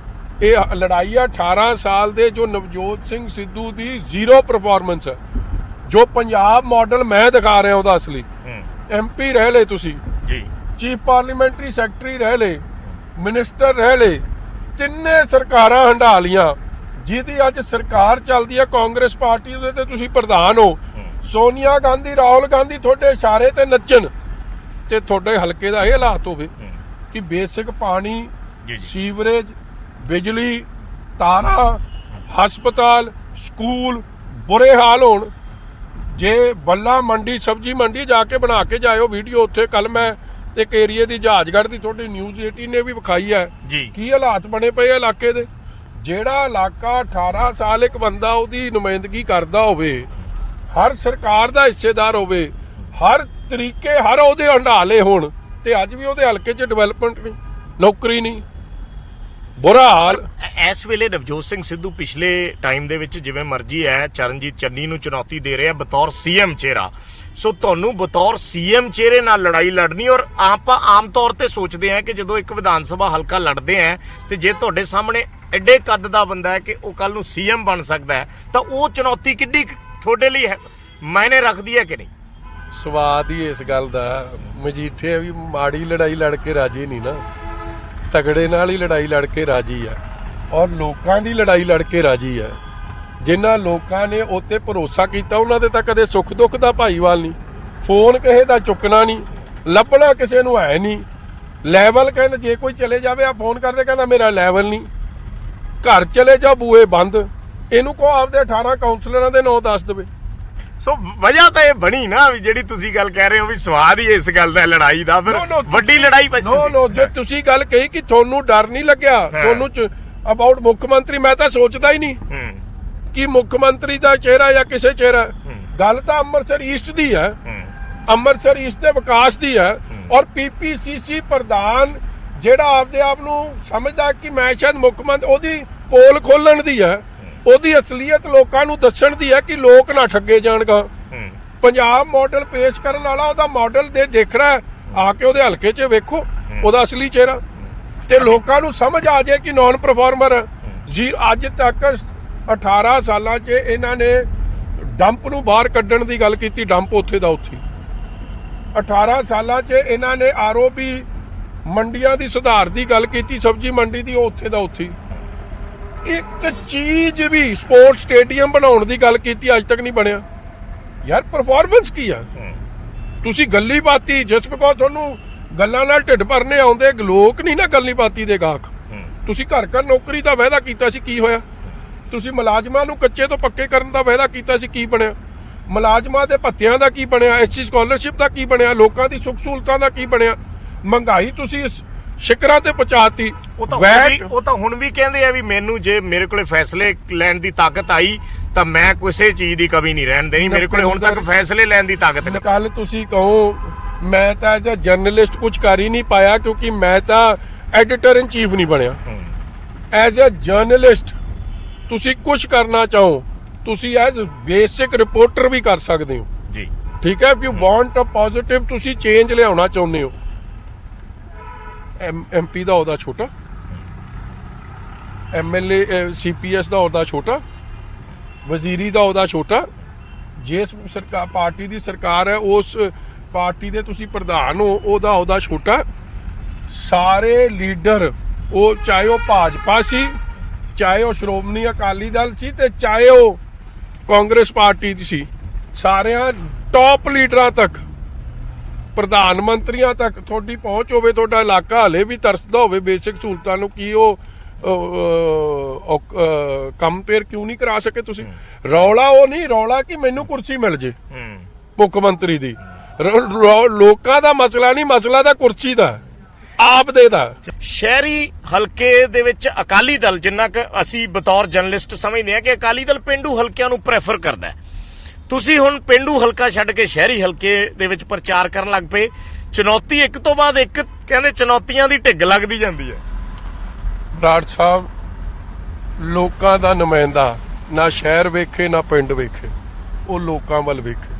ਇਹ ਲੜਾਈ ਆ 18 ਸਾਲ ਦੇ ਜੋ ਨਵਜੋਤ ਸਿੰਘ ਸਿੱਧੂ ਦੀ ਜ਼ੀਰੋ ਪਰਫਾਰਮੈਂਸ ਹੈ। ਜੋ ਪੰਜਾਬ ਮਾਡਲ ਮੈਂ ਦਿਖਾ ਰਿਹਾ ਉਹਦਾ ਅਸਲੀ। MP ਰਹਿ ਲਏ ਤੁਸੀਂ ਜੀ, ਚੀਫ ਪਾਰਲੀਮੈਂਟਰੀ ਸੈਕਟਰੀ ਰਹਿ ਲਏ, ਮਿਨਿਸਟਰ ਰਹਿ ਲਏ, ਤਿੰਨੇ ਸਰਕਾਰਾਂ ਹੰਢਾ ਲੀਆਂ। ਜਿਹਦੀ ਅੱਜ ਸਰਕਾਰ ਚੱਲਦੀ ਹੈ ਕਾਂਗਰਸ ਪਾਰਟੀ ਦੇ, ਤੇ ਤੁਸੀਂ ਪ੍ਰਧਾਨ ਹੋ। ਸੋਨੀਆ ਗਾਂਧੀ, ਰਾਹੁਲ ਗਾਂਧੀ ਤੁਹਾਡੇ ਇਸ਼ਾਰੇ ਤੇ ਨੱਚਣ, ਤੇ ਤੁਹਾਡੇ ਹਲਕੇ ਦਾ ਇਹ ਹਾਲਾਤ ਹੋਵੇ ਕਿ ਬੇਸਿਕ ਪਾਣੀ, ਸੀਵਰੇਜ, ਬਿਜਲੀ, ਤਾਰਾਂ, ਹਸਪਤਾਲ, ਸਕੂਲ ਬੁਰੇ ਹਾਲ ਹੋਣ। ਜੇ ਬੱਲਾ ਮੰਡੀ, ਸਬਜ਼ੀ ਮੰਡੀ ਜਾ ਕੇ ਬਣਾ ਕੇ ਜਾਇਓ ਵੀਡੀਓ। ਉੱਥੇ ਕੱਲ ਮੈਂ ਇੱਕ ਏਰੀਏ ਦੀ ਜਹਾਜਗੜ੍ਹ ਦੀ ਤੁਹਾਡੀ ਨਿਊਜ਼ 18 ਨੇ ਵੀ ਵਿਖਾਈ ਹੈ ਕੀ ਹਾਲਾਤ ਬਣੇ ਪਏ ਇਲਾਕੇ ਦੇ। ਜਿਹੜਾ ਇਲਾਕਾ 18 ਸਾਲ ਇੱਕ ਬੰਦਾ ਉਹਦੀ ਨੁਮਾਇੰਦਗੀ ਕਰਦਾ ਹੋਵੇ, ਹਰ ਸਰਕਾਰ ਦਾ ਹਿੱਸੇਦਾਰ ਹੋਵੇ, ਹਰ ਤਰੀਕੇ ਹਰ ਉਹਦੇ ਹੰਡਾਲੇ ਹੋਣ, ਤੇ ਅੱਜ ਵੀ ਉਹਦੇ ਹਲਕੇ 'ਚ ਡਿਵੈਲਪਮੈਂਟ ਨਹੀਂ, ਨੌਕਰੀ ਨਹੀਂ, ਬੁਰਾ ਹਾਲ। ਇਸ ਵੇਲੇ ਨਵਜੋਤ ਸਿੰਘ ਸਿੱਧੂ ਪਿਛਲੇ ਟਾਈਮ ਦੇ ਵਿੱਚ ਜਿਵੇਂ ਮਰਜ਼ੀ ਹੈ ਚਰਨਜੀਤ ਚੰਨੀ ਨੂੰ ਚੁਣੌਤੀ ਦੇ ਰਿਹਾ ਬਤੌਰ CM ਚਿਹਰਾ। ਸੋ ਤੁਹਾਨੂੰ ਬਤੌਰ CM ਚਿਹਰੇ ਨਾਲ ਲੜਾਈ ਲੜਨੀ, ਔਰ ਆਪਾਂ ਆਮ ਤੌਰ ਤੇ ਸੋਚਦੇ ਹਾਂ ਕਿ ਜਦੋਂ ਇੱਕ ਵਿਧਾਨ ਸਭਾ ਹਲਕਾ ਲੜਦੇ ਆ ਤੇ ਜੇ ਤੁਹਾਡੇ ਸਾਹਮਣੇ ਐਡੇ ਕੱਦ ਦਾ ਬੰਦਾ ਹੈ ਕਿ ਉਹ ਕੱਲ ਨੂੰ CM ਬਣ ਸਕਦਾ ਹੈ, ਤਾਂ ਉਹ ਚੁਣੌਤੀ ਕਿੱਡੀ ਤੁਹਾਡੇ ਲਈ ਹੈ, ਮਾਇਨੇ ਰੱਖਦੀ ਹੈ ਕਿ ਨਹੀਂ? ਸਵਾਦ ਹੀ ਇਸ ਗੱਲ ਦਾ, ਮਜੀਠੇ ਵੀ ਮਾੜੀ ਲੜਾਈ ਲੜ ਕੇ ਰਾਜੀ ਨਹੀਂ ਨਾ, ਤਗੜੇ ਨਾਲ ਹੀ ਲੜਾਈ ਲੜ ਕੇ ਰਾਜੀ ਆ। ਔਰ ਲੋਕਾਂ ਦੀ ਲੜਾਈ ਲੜ ਕੇ ਰਾਜੀ ਹੈ। ਜਿਨ੍ਹਾਂ ਲੋਕਾਂ ਨੇ ਉੱਤੇ ਭਰੋਸਾ ਕੀਤਾ ਉਹਨਾਂ ਦੇ ਤਾਂ ਕਦੇ ਸੁੱਖ ਦੁੱਖ ਦਾ ਭਾਈਵਾਲ ਨਹੀਂ, ਫੋਨ ਕਿਸੇ ਦਾ ਚੁੱਕਣਾ ਨਹੀਂ, ਲੱਭਣਾ ਕਿਸੇ ਨੂੰ ਹੈ ਨਹੀਂ। ਲੈਵਲ ਕਹਿੰਦੇ ਜੇ ਕੋਈ ਚਲੇ ਜਾਵੇ ਆ ਫੋਨ ਕਰਦੇ ਕਹਿੰਦਾ ਮੇਰਾ ਲੈਵਲ ਨਹੀਂ, ਘਰ ਚਲੇ ਜਾ ਬੂਏ ਬੰਦ। ਇਹਨੂੰ ਕੋ ਆਪਦੇ 18 ਕਾਉਂਸਲਰਾਂ ਦੇ ਨਾਂ ਦੱਸ ਦੇਵੇ। ਸੋ ਵਜ੍ਹਾ ਤਾਂ ਇਹ ਬਣੀ ਨਾ ਵੀ ਜਿਹੜੀ ਤੁਸੀਂ ਗੱਲ ਕਹਿ ਰਹੇ ਹੋ ਵੀ ਸਵਾਦ ਹੀ ਇਸ ਗੱਲ ਦਾ ਲੜਾਈ ਦਾ, ਫਿਰ ਵੱਡੀ ਲੜਾਈ ਬਣੀ। ਨੋ ਜੋ ਤੁਸੀਂ ਗੱਲ ਕਹੀ ਕਿ ਤੁਹਾਨੂੰ ਡਰ ਨਹੀਂ ਲੱਗਿਆ ਤੁਹਾਨੂੰ ਅਬਾਊਟ ਮੁੱਖ ਮੰਤਰੀ, ਮੈਂ ਤਾਂ ਸੋਚਦਾ ਹੀ ਨਹੀਂ ਕਿ ਮੁੱਖ ਮੰਤਰੀ ਦਾ ਚਿਹਰਾ ਜਾਂ ਕਿਸੇ ਚਿਹਰਾ। ਗੱਲ ਤਾਂ ਅੰਮ੍ਰਿਤਸਰ ਈਸਟ ਦੀ ਹੈ, ਅੰਮ੍ਰਿਤਸਰ ਈਸਟ ਦੇ ਵਿਕਾਸ ਦੀ ਹੈ। ਔਰ ਪੀਪੀਸੀਸੀ ਪ੍ਰਧਾਨ ਜਿਹੜਾ ਆਪਦੇ ਆਪ ਨੂੰ ਸਮਝਦਾ ਕਿ ਮੈਂ ਸ਼ਾਇਦ ਮੁੱਖ ਮੰਤਰੀ, ਉਹਦੀ ਪੋਲ ਖੋਲਣ ਦੀ ਹੈ, ਉਹਦੀ ਅਸਲੀਅਤ ਲੋਕਾਂ ਨੂੰ ਦੱਸਣ ਦੀ ਹੈ ਕਿ ਲੋਕ ਨਾ ਠੱਗੇ ਜਾਣਗਾ। ਪੰਜਾਬ ਮਾਡਲ ਪੇਸ਼ ਕਰਨ ਵਾਲਾ ਉਹਦਾ ਮਾਡਲ ਦੇ ਦੇਖਣਾ ਆ ਕੇ ਉਹਦੇ ਹਲਕੇ 'ਚ ਵੇਖੋ ਉਹਦਾ ਅਸਲੀ ਚਿਹਰਾ, ਤੇ ਲੋਕਾਂ ਨੂੰ ਸਮਝ ਆ ਜਾਏ ਕਿ ਨੌਨ ਪਰਫਾਰਮਰ ਜੀ। ਅੱਜ ਤੱਕ 18 ਸਾਲਾਂ 'ਚ ਇਹਨਾਂ ਨੇ ਡੰਪ ਨੂੰ ਬਾਹਰ ਕੱਢਣ ਦੀ ਗੱਲ ਕੀਤੀ, ਡੰਪ ਉੱਥੇ ਦਾ ਉੱਥੇ। 18 ਸਾਲਾਂ 'ਚ ਇਹਨਾਂ ਨੇ ਆਰਓਬੀ ਮੰਡੀਆਂ ਦੀ ਸੁਧਾਰ ਦੀ ਗੱਲ ਕੀਤੀ, ਸਬਜ਼ੀ ਮੰਡੀ ਦੀ, ਉੱਥੇ ਦਾ ਉੱਥੇ। ਇੱਕ ਚੀਜ਼ ਵੀ ਸਪੋਰਟ ਸਟੇਡੀਅਮ ਬਣਾਉਣ ਦੀ ਗੱਲ ਕੀਤੀ, ਅੱਜ ਤੱਕ ਨਹੀਂ ਬਣਿਆ। ਯਾਰ ਪਰਫਾਰਮੈਂਸ ਕੀ ਆ? ਤੁਸੀਂ ਗੱਲੀ ਬਾਤੀ ਜਸਟ ਬਿਕੋਜ਼ ਤੁਹਾਨੂੰ ਗੱਲਾਂ ਨਾਲ ਢਿੱਡ ਭਰਨੇ ਆਉਂਦੇ, ਲੋਕ ਨਹੀਂ ਨਾ ਗੱਲੀ ਬਾਤੀ ਦੇ ਗਾਹਕ। ਤੁਸੀਂ ਘਰ ਘਰ ਨੌਕਰੀ ਦਾ ਵਾਅਦਾ ਕੀਤਾ ਸੀ, ਕੀ ਹੋਇਆ? ਤੁਸੀਂ ਮੁਲਾਜ਼ਮਾਂ ਨੂੰ ਕੱਚੇ ਤੋਂ ਪੱਕੇ ਕਰਨ ਦਾ ਵਾਅਦਾ ਕੀਤਾ ਸੀ, ਕੀ ਬਣਿਆ? ਮੁਲਾਜ਼ਮਾਂ ਦੇ ਭੱਤਿਆਂ ਦਾ ਕੀ ਬਣਿਆ? ਐਸਸੀ ਸਕਾਲਰਸ਼ਿਪ ਦਾ ਕੀ ਬਣਿਆ? ਲੋਕਾਂ ਦੀ ਸੁੱਖ ਸਹੂਲਤਾਂ ਦਾ ਕੀ ਬਣਿਆ? ਮਹਿੰਗਾਈ ਤੁਸੀਂ ਸ਼ਿਕਰਾਂ ਤੇ ਪਹੁੰਚਾਤੀ। ਉਹ ਤਾਂ ਹੁਣ ਵੀ ਕਹਿੰਦੇ ਆ ਵੀ ਮੈਨੂੰ ਜੇ ਮੇਰੇ ਕੋਲੇ ਫੈਸਲੇ ਲੈਣ ਦੀ ਤਾਕਤ ਆਈ ਤਾਂ ਮੈਂ ਕਿਸੇ ਚੀਜ਼ ਦੀ ਕਮੀ ਨਹੀਂ ਰਹਿਣ ਦੇਣੀ, ਮੇਰੇ ਕੋਲੇ ਹੁਣ ਤੱਕ ਫੈਸਲੇ ਲੈਣ ਦੀ ਤਾਕਤ ਨਹੀਂ। ਕੱਲ ਤੁਸੀਂ ਕਹੋ ਮੈਂ ਤਾਂ ਐਜ਼ ਅ ਜਰਨਲਿਸਟ ਕੁਝ ਕਰ ਹੀ ਨਹੀਂ ਪਾਇਆ ਕਿਉਂਕਿ ਮੈਂ ਤਾਂ ਐਡੀਟਰ ਇਨ ਚੀਫ ਨਹੀਂ ਬਣਿਆ। ਐਜ਼ ਅ ਜਰਨਲਿਸਟ ਤੁਸੀਂ ਕੁਝ ਕਰਨਾ ਚਾਹੋ, ਤੁਸੀਂ ਐਜ਼ ਬੇਸਿਕ ਰਿਪੋਰਟਰ ਵੀ ਕਰ ਸਕਦੇ ਹੋ ਜੀ, ਠੀਕ ਹੈ। If you want a positive, ਤੁਸੀਂ ਚੇਂਜ ਲਿਆਉਣਾ ਚਾਹੁੰਦੇ ਹੋ। ਐਮਪੀ ਦਾ ਉਹਦਾ ਛੋਟਾ, ਐਮਐਲਏ ਸੀਪੀਐਸ ਦਾ ਉਹਦਾ ਛੋਟਾ, ਵਜ਼ੀਰੀ ਦਾ ਉਹਦਾ ਛੋਟਾ। ਜਿਸ ਸਰਕਾਰ ਪਾਰਟੀ ਦੀ ਸਰਕਾਰ ਹੈ ਉਸ ਪਾਰਟੀ ਦੇ ਤੁਸੀਂ ਪ੍ਰਧਾਨ ਹੋ, ਉਹਦਾ ਛੋਟਾ। ਸਾਰੇ ਲੀਡਰ, ਉਹ ਚਾਹੇ ਉਹ ਭਾਜਪਾ ਸੀ, ਚਾਹੇ ਉਹ ਸ਼੍ਰੋਮਣੀ ਅਕਾਲੀ ਦਲ ਸੀ, ਤੇ ਚਾਹੇ ਉਹ ਕਾਂਗਰਸ ਪਾਰਟੀ ਦੀ ਸੀ, ਸਾਰਿਆਂ ਟੌਪ ਲੀਡਰਾਂ ਤੱਕ, ਪ੍ਰਧਾਨ ਮੰਤਰੀਆਂ ਤੱਕ ਤੁਹਾਡੀ ਪਹੁੰਚ ਹੋਵੇ। ਤੁਹਾਡਾ ਇਲਾਕਾ ਹਲੇ ਵੀ ਤਰਸਦਾ ਹੋਵੇ ਬੇਸਿਕ ਸਹੂਲਤਾਂ ਨੂੰ, ਕੀ ਉਹ ਕੰਪੇਅਰ ਕਿਉਂ ਨਹੀਂ ਕਰਾ ਸਕੇ ਤੁਸੀਂ? ਰੌਲਾ ਉਹ ਨਹੀਂ, ਰੌਲਾ ਕਿ ਮੈਨੂੰ ਕੁਰਸੀ ਮਿਲ ਜੇ ਮੁੱਖ ਮੰਤਰੀ ਦੀ। ਲੋਕਾਂ ਦਾ ਮਸਲਾ ਨਹੀਂ, ਮਸਲਾ ਤਾਂ ਕੁਰਸੀ ਦਾ, ਆਪ ਦੇ ਦਾ। ਸ਼ਹਿਰੀ ਹਲਕੇ ਦੇ ਵਿੱਚ ਅਕਾਲੀ ਦਲ, ਜਿੰਨਾ ਕਿ ਅਸੀਂ ਬਤੌਰ ਜਰਨਲਿਸਟ ਸਮਝਦੇ ਹਾਂ ਕਿ ਅਕਾਲੀ ਦਲ ਪਿੰਡੂ ਹਲਕਿਆਂ ਨੂੰ ਪ੍ਰੈਫਰ ਕਰਦਾ ਹੈ, ਤੁਸੀਂ ਹੁਣ ਪਿੰਡੂ ਹਲਕਾ ਛੱਡ ਕੇ ਸ਼ਹਿਰੀ ਹਲਕੇ ਦੇ ਵਿੱਚ ਪ੍ਰਚਾਰ ਕਰਨ ਲੱਗ ਪਏ। ਚੁਣੌਤੀ ਇੱਕ ਤੋਂ ਬਾਅਦ ਇੱਕ, ਕਹਿੰਦੇ ਚੁਣੌਤੀਆਂ ਦੀ ਢਿੱਗ ਲੱਗਦੀ ਜਾਂਦੀ ਹੈ। ਬਰਾੜ ਸਾਹਿਬ, ਲੋਕਾਂ ਦਾ ਨੁਮਾਇੰਦਾ ਨਾ ਸ਼ਹਿਰ ਵੇਖੇ ਨਾ ਪਿੰਡ ਵੇਖੇ, ਉਹ ਲੋਕਾਂ ਵੱਲ ਵੇਖੇ।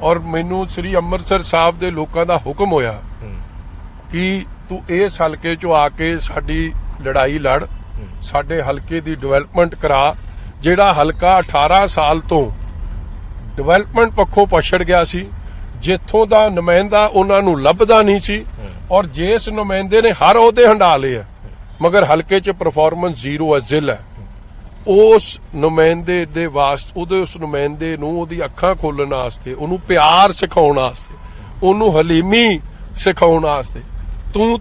ਔਰ ਮੈਨੂੰ ਸ੍ਰੀ ਅੰਮ੍ਰਿਤਸਰ ਸਾਹਿਬ ਦੇ ਲੋਕਾਂ ਦਾ ਹੁਕਮ ਹੋਇਆ ਕਿ ਤੂੰ ਇਸ ਹਲਕੇ 'ਚੋਂ ਆ ਕੇ ਸਾਡੀ ਲੜਾਈ ਲੜ, ਸਾਡੇ ਹਲਕੇ ਦੀ ਡਿਵੈਲਪਮੈਂਟ ਕਰਾ। ਜਿਹੜਾ ਹਲਕਾ 18 ਸਾਲ ਤੋਂ ਡਿਵੈਲਪਮੈਂਟ ਪੱਖੋਂ ਪਛੜ ਗਿਆ ਸੀ, ਜਿੱਥੋਂ ਦਾ ਨੁਮਾਇੰਦਾ ਉਹਨਾਂ ਨੂੰ ਲੱਭਦਾ ਨਹੀਂ ਸੀ, ਔਰ ਜਿਸ ਨੁਮਾਇੰਦੇ ਨੇ ਹਰ ਉਹਦੇ ਹੰਡਾ ਲਏ ਆ ਮਗਰ ਹਲਕੇ 'ਚ ਪਰਫਾਰਮੈਂਸ ਜ਼ੀਰੋ ਅਜ਼ਿਲ ਹੈ, ਉਸ ਨੁਮਾਇੰਦੇ ਦੇ ਵਾਸਤੇ, ਉਸ ਨੁਮਾਇੰਦੇ ਨੂੰ ਉਹਦੀ ਅੱਖਾਂ ਖੋਲਣ ਵਾਸਤੇ, ਉਹਨੂੰ ਪਿਆਰ ਸਿਖਾਉਣ ਵਾਸਤੇ, ਉਹਨੂੰ ਹਲੀਮੀ ਸਿਖਾਉਣ ਵਾਸਤੇ,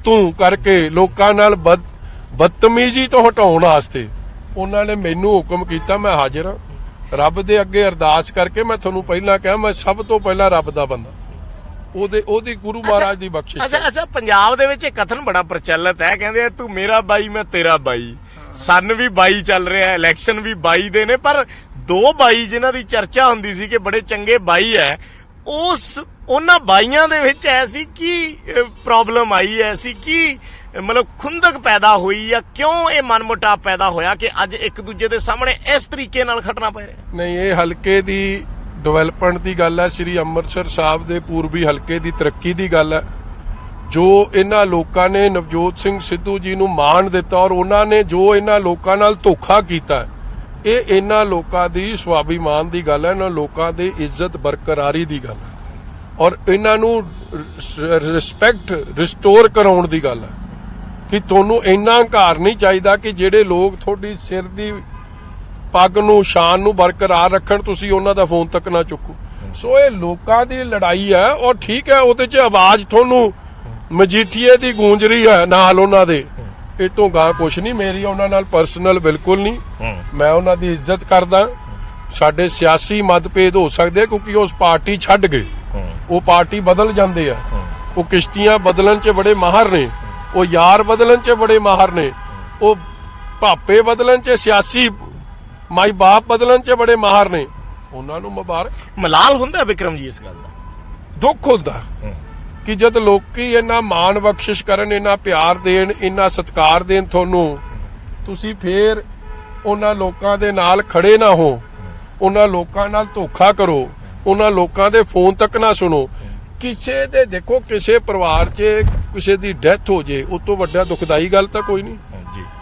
ਤੂੰ ਕਰਕੇ ਲੋਕਾਂ ਨਾਲ ਬਦਤਮੀਜ਼ੀ ਤੋਂ ਹਟਾਉਣ ਵਾਸਤੇ ਉਹਨਾਂ ਨੇ ਮੈਨੂੰ ਹੁਕਮ ਕੀਤਾ। ਮੈਂ ਹਾਜ਼ਰ ਹਾਂ। ਰੱਬ ਦੇ ਅੱਗੇ ਅਰਦਾਸ ਕਰਕੇ ਮੈਂ ਤੁਹਾਨੂੰ ਪਹਿਲਾਂ ਕਿਹਾ, ਮੈਂ ਸਭ ਤੋਂ ਪਹਿਲਾਂ ਰੱਬ ਦਾ ਬੰਦਾ, ਉਹਦੀ ਗੁਰੂ ਮਹਾਰਾਜ ਦੀ ਬਖਸ਼ਿਸ਼। ਅੱਛਾ, ਪੰਜਾਬ ਦੇ ਵਿੱਚ ਇਹ ਕਥਨ ਬੜਾ ਪ੍ਰਚਲਿਤ ਹੈ, ਕਹਿੰਦੇ ਤੂੰ ਮੇਰਾ ਬਾਈ ਮੈਂ ਤੇਰਾ ਬਾਈ। ਸਨ ਵੀ 22 ਚੱਲ ਰਿਹਾ, ਇਲੈਕਸ਼ਨ ਵੀ 22 ਦੇ ਨੇ, ਪਰ 2 22 ਜਿਨ੍ਹਾਂ ਦੀ ਚਰਚਾ ਹੁੰਦੀ ਸੀ ਕਿ ਬੜੇ ਚੰਗੇ ਬਾਈ ਹੈ, ਉਹਨਾਂ ਬਾਈਆਂ ਦੇ ਵਿੱਚ ਐਸੀ ਕੀ ਪ੍ਰੋਬਲਮ ਆਈ, ਐਸੀ ਕੀ ਮਤਲਬ ਖੁੰਦਕ ਪੈਦਾ ਹੋਈ, ਜਾਂ ਕਿਉਂ ਇਹ ਮਨਮੁਟਾਵ ਪੈਦਾ ਹੋਇਆ ਕਿ ਅੱਜ ਇੱਕ ਦੂਜੇ ਦੇ ਸਾਹਮਣੇ ਇਸ ਤਰੀਕੇ ਨਾਲ ਖੜਨਾ ਪੈ ਰਿਹਾ? ਨਹੀਂ, ਇਹ ਹਲਕੇ ਦੀ ਡਿਵੈਲਪਮੈਂਟ ਦੀ ਗੱਲ ਹੈ, ਸ੍ਰੀ ਅੰਮ੍ਰਿਤਸਰ ਸਾਹਿਬ ਦੇ ਪੂਰਬੀ ਹਲਕੇ ਦੀ ਤਰੱਕੀ ਦੀ ਗੱਲ ਹੈ। ਜੋ ਇਹਨਾਂ ਲੋਕਾਂ ਨੇ ਨਵਜੋਤ ਸਿੰਘ ਸਿੱਧੂ ਜੀ ਨੂੰ ਮਾਣ ਦਿੱਤਾ, ਔਰ ਉਹਨਾਂ ਨੇ ਜੋ ਇਹਨਾਂ ਲੋਕਾਂ ਨਾਲ ਧੋਖਾ ਕੀਤਾ, ਇਹ ਇਹਨਾਂ ਲੋਕਾਂ ਦੀ ਸਵਾਭਿਮਾਨ ਦੀ ਗੱਲ ਹੈ, ਇਹਨਾਂ ਲੋਕਾਂ ਦੀ ਇੱਜ਼ਤ ਬਰਕਰਾਰੀ ਦੀ ਗੱਲ ਹੈ, ਔਰ ਇਹਨਾਂ ਨੂੰ ਰਿਸਪੈਕਟ ਰਿਸਟੋਰ ਕਰਾਉਣ ਦੀ ਗੱਲ ਹੈ। ਕਿ ਤੁਹਾਨੂੰ ਇੰਨਾ ਹੰਕਾਰ ਨਹੀਂ ਚਾਹੀਦਾ ਕਿ ਜਿਹੜੇ ਲੋਕ ਤੁਹਾਡੀ ਸਿਰ ਦੀ ਪੱਗ ਨੂੰ ਸ਼ਾਨ ਨੂੰ ਬਰਕਰਾਰ ਰੱਖਣ ਤੁਸੀਂ ਉਹਨਾਂ ਦਾ ਫੋਨ ਤੱਕ ਨਾ ਚੁੱਕੋ। ਸੋ ਇਹ ਲੋਕਾਂ ਦੀ ਲੜਾਈ ਹੈ ਔਰ ਠੀਕ ਹੈ ਉਹਦੇ 'ਚ ਆਵਾਜ਼ ਤੁਹਾਨੂੰ ਮਜੀਠੀਏ ਦੀ ਗੂੰਜ ਰਹੀ ਹੈ ਨਾਲ ਉਹਨਾਂ ਦੇ। ਇਹ ਤੋਂ ਗਾਂ ਕੁਛ ਨਹੀਂ, ਮੇਰੀ ਉਹਨਾਂ ਨਾਲ ਪਰਸਨਲ ਬਿਲਕੁਲ ਨਹੀਂ। ਮੈਂ ਉਹਨਾਂ ਦੀ ਇੱਜ਼ਤ ਕਰਦਾ। ਸਾਡੇ ਸਿਆਸੀ ਮਤਭੇਦ ਹੋ ਸਕਦੇ ਕਿਉਂਕਿ ਉਸ ਪਾਰਟੀ ਛੱਡ ਗਏ, ਉਹ ਪਾਰਟੀ ਬਦਲ ਜਾਂਦੇ ਆ। ਉਹ ਕਿਸ਼ਤੀਆਂ ਬਦਲਣ 'ਚ ਬੜੇ ਮਾਹਰ ਨੇ, ਉਹ ਯਾਰ ਬਦਲਣ 'ਚ ਬੜੇ ਮਾਹਰ ਨੇ, ਉਹ ਭਾਪੇ ਬਦਲਣ 'ਚ ਸਿਆਸੀ ਮਾਈ ਬਾਪ ਬਦਲਣ 'ਚ ਬੜੇ ਮਾਹਰ ਨੇ। ਉਹਨਾਂ ਨੂੰ ਮੁਬਾਰਕ। ਮਲਾਲ ਹੁੰਦਾ ਵਿਕਰਮ ਜੀ ਇਸ ਗੱਲ ਦਾ? ਦੁੱਖ ਹੁੰਦਾ ਕਿ ਜਦ ਲੋਕੀ ਇੰਨਾ ਮਾਣ ਬਖਸ਼ਿਸ਼ ਕਰਨ, ਇੰਨਾ ਪਿਆਰ ਦੇਣ, ਇੰਨਾ ਸਤਿਕਾਰ ਦੇਣ ਤੁਹਾਨੂੰ, ਤੁਸੀਂ ਫੇਰ ਉਹਨਾਂ ਲੋਕਾਂ ਦੇ ਨਾਲ ਖੜੇ ਨਾ ਹੋ, ਉਹਨਾਂ ਲੋਕਾਂ ਨਾਲ ਧੋਖਾ ਕਰੋ, ਉਹਨਾਂ ਲੋਕਾਂ ਦੇ ਫੋਨ ਤੱਕ ਨਾ ਸੁਣੋ। ਕਿਸੇ ਦੇ ਦੇਖੋ ਕਿਸੇ ਪਰਿਵਾਰ 'ਚ ਕਿਸੇ ਦੀ ਡੈਥ ਹੋ ਜੇ ਉਸ ਤੋਂ ਵੱਡਾ ਦੁਖਦਾਈ ਗੱਲ ਤਾਂ ਕੋਈ ਨਹੀਂ।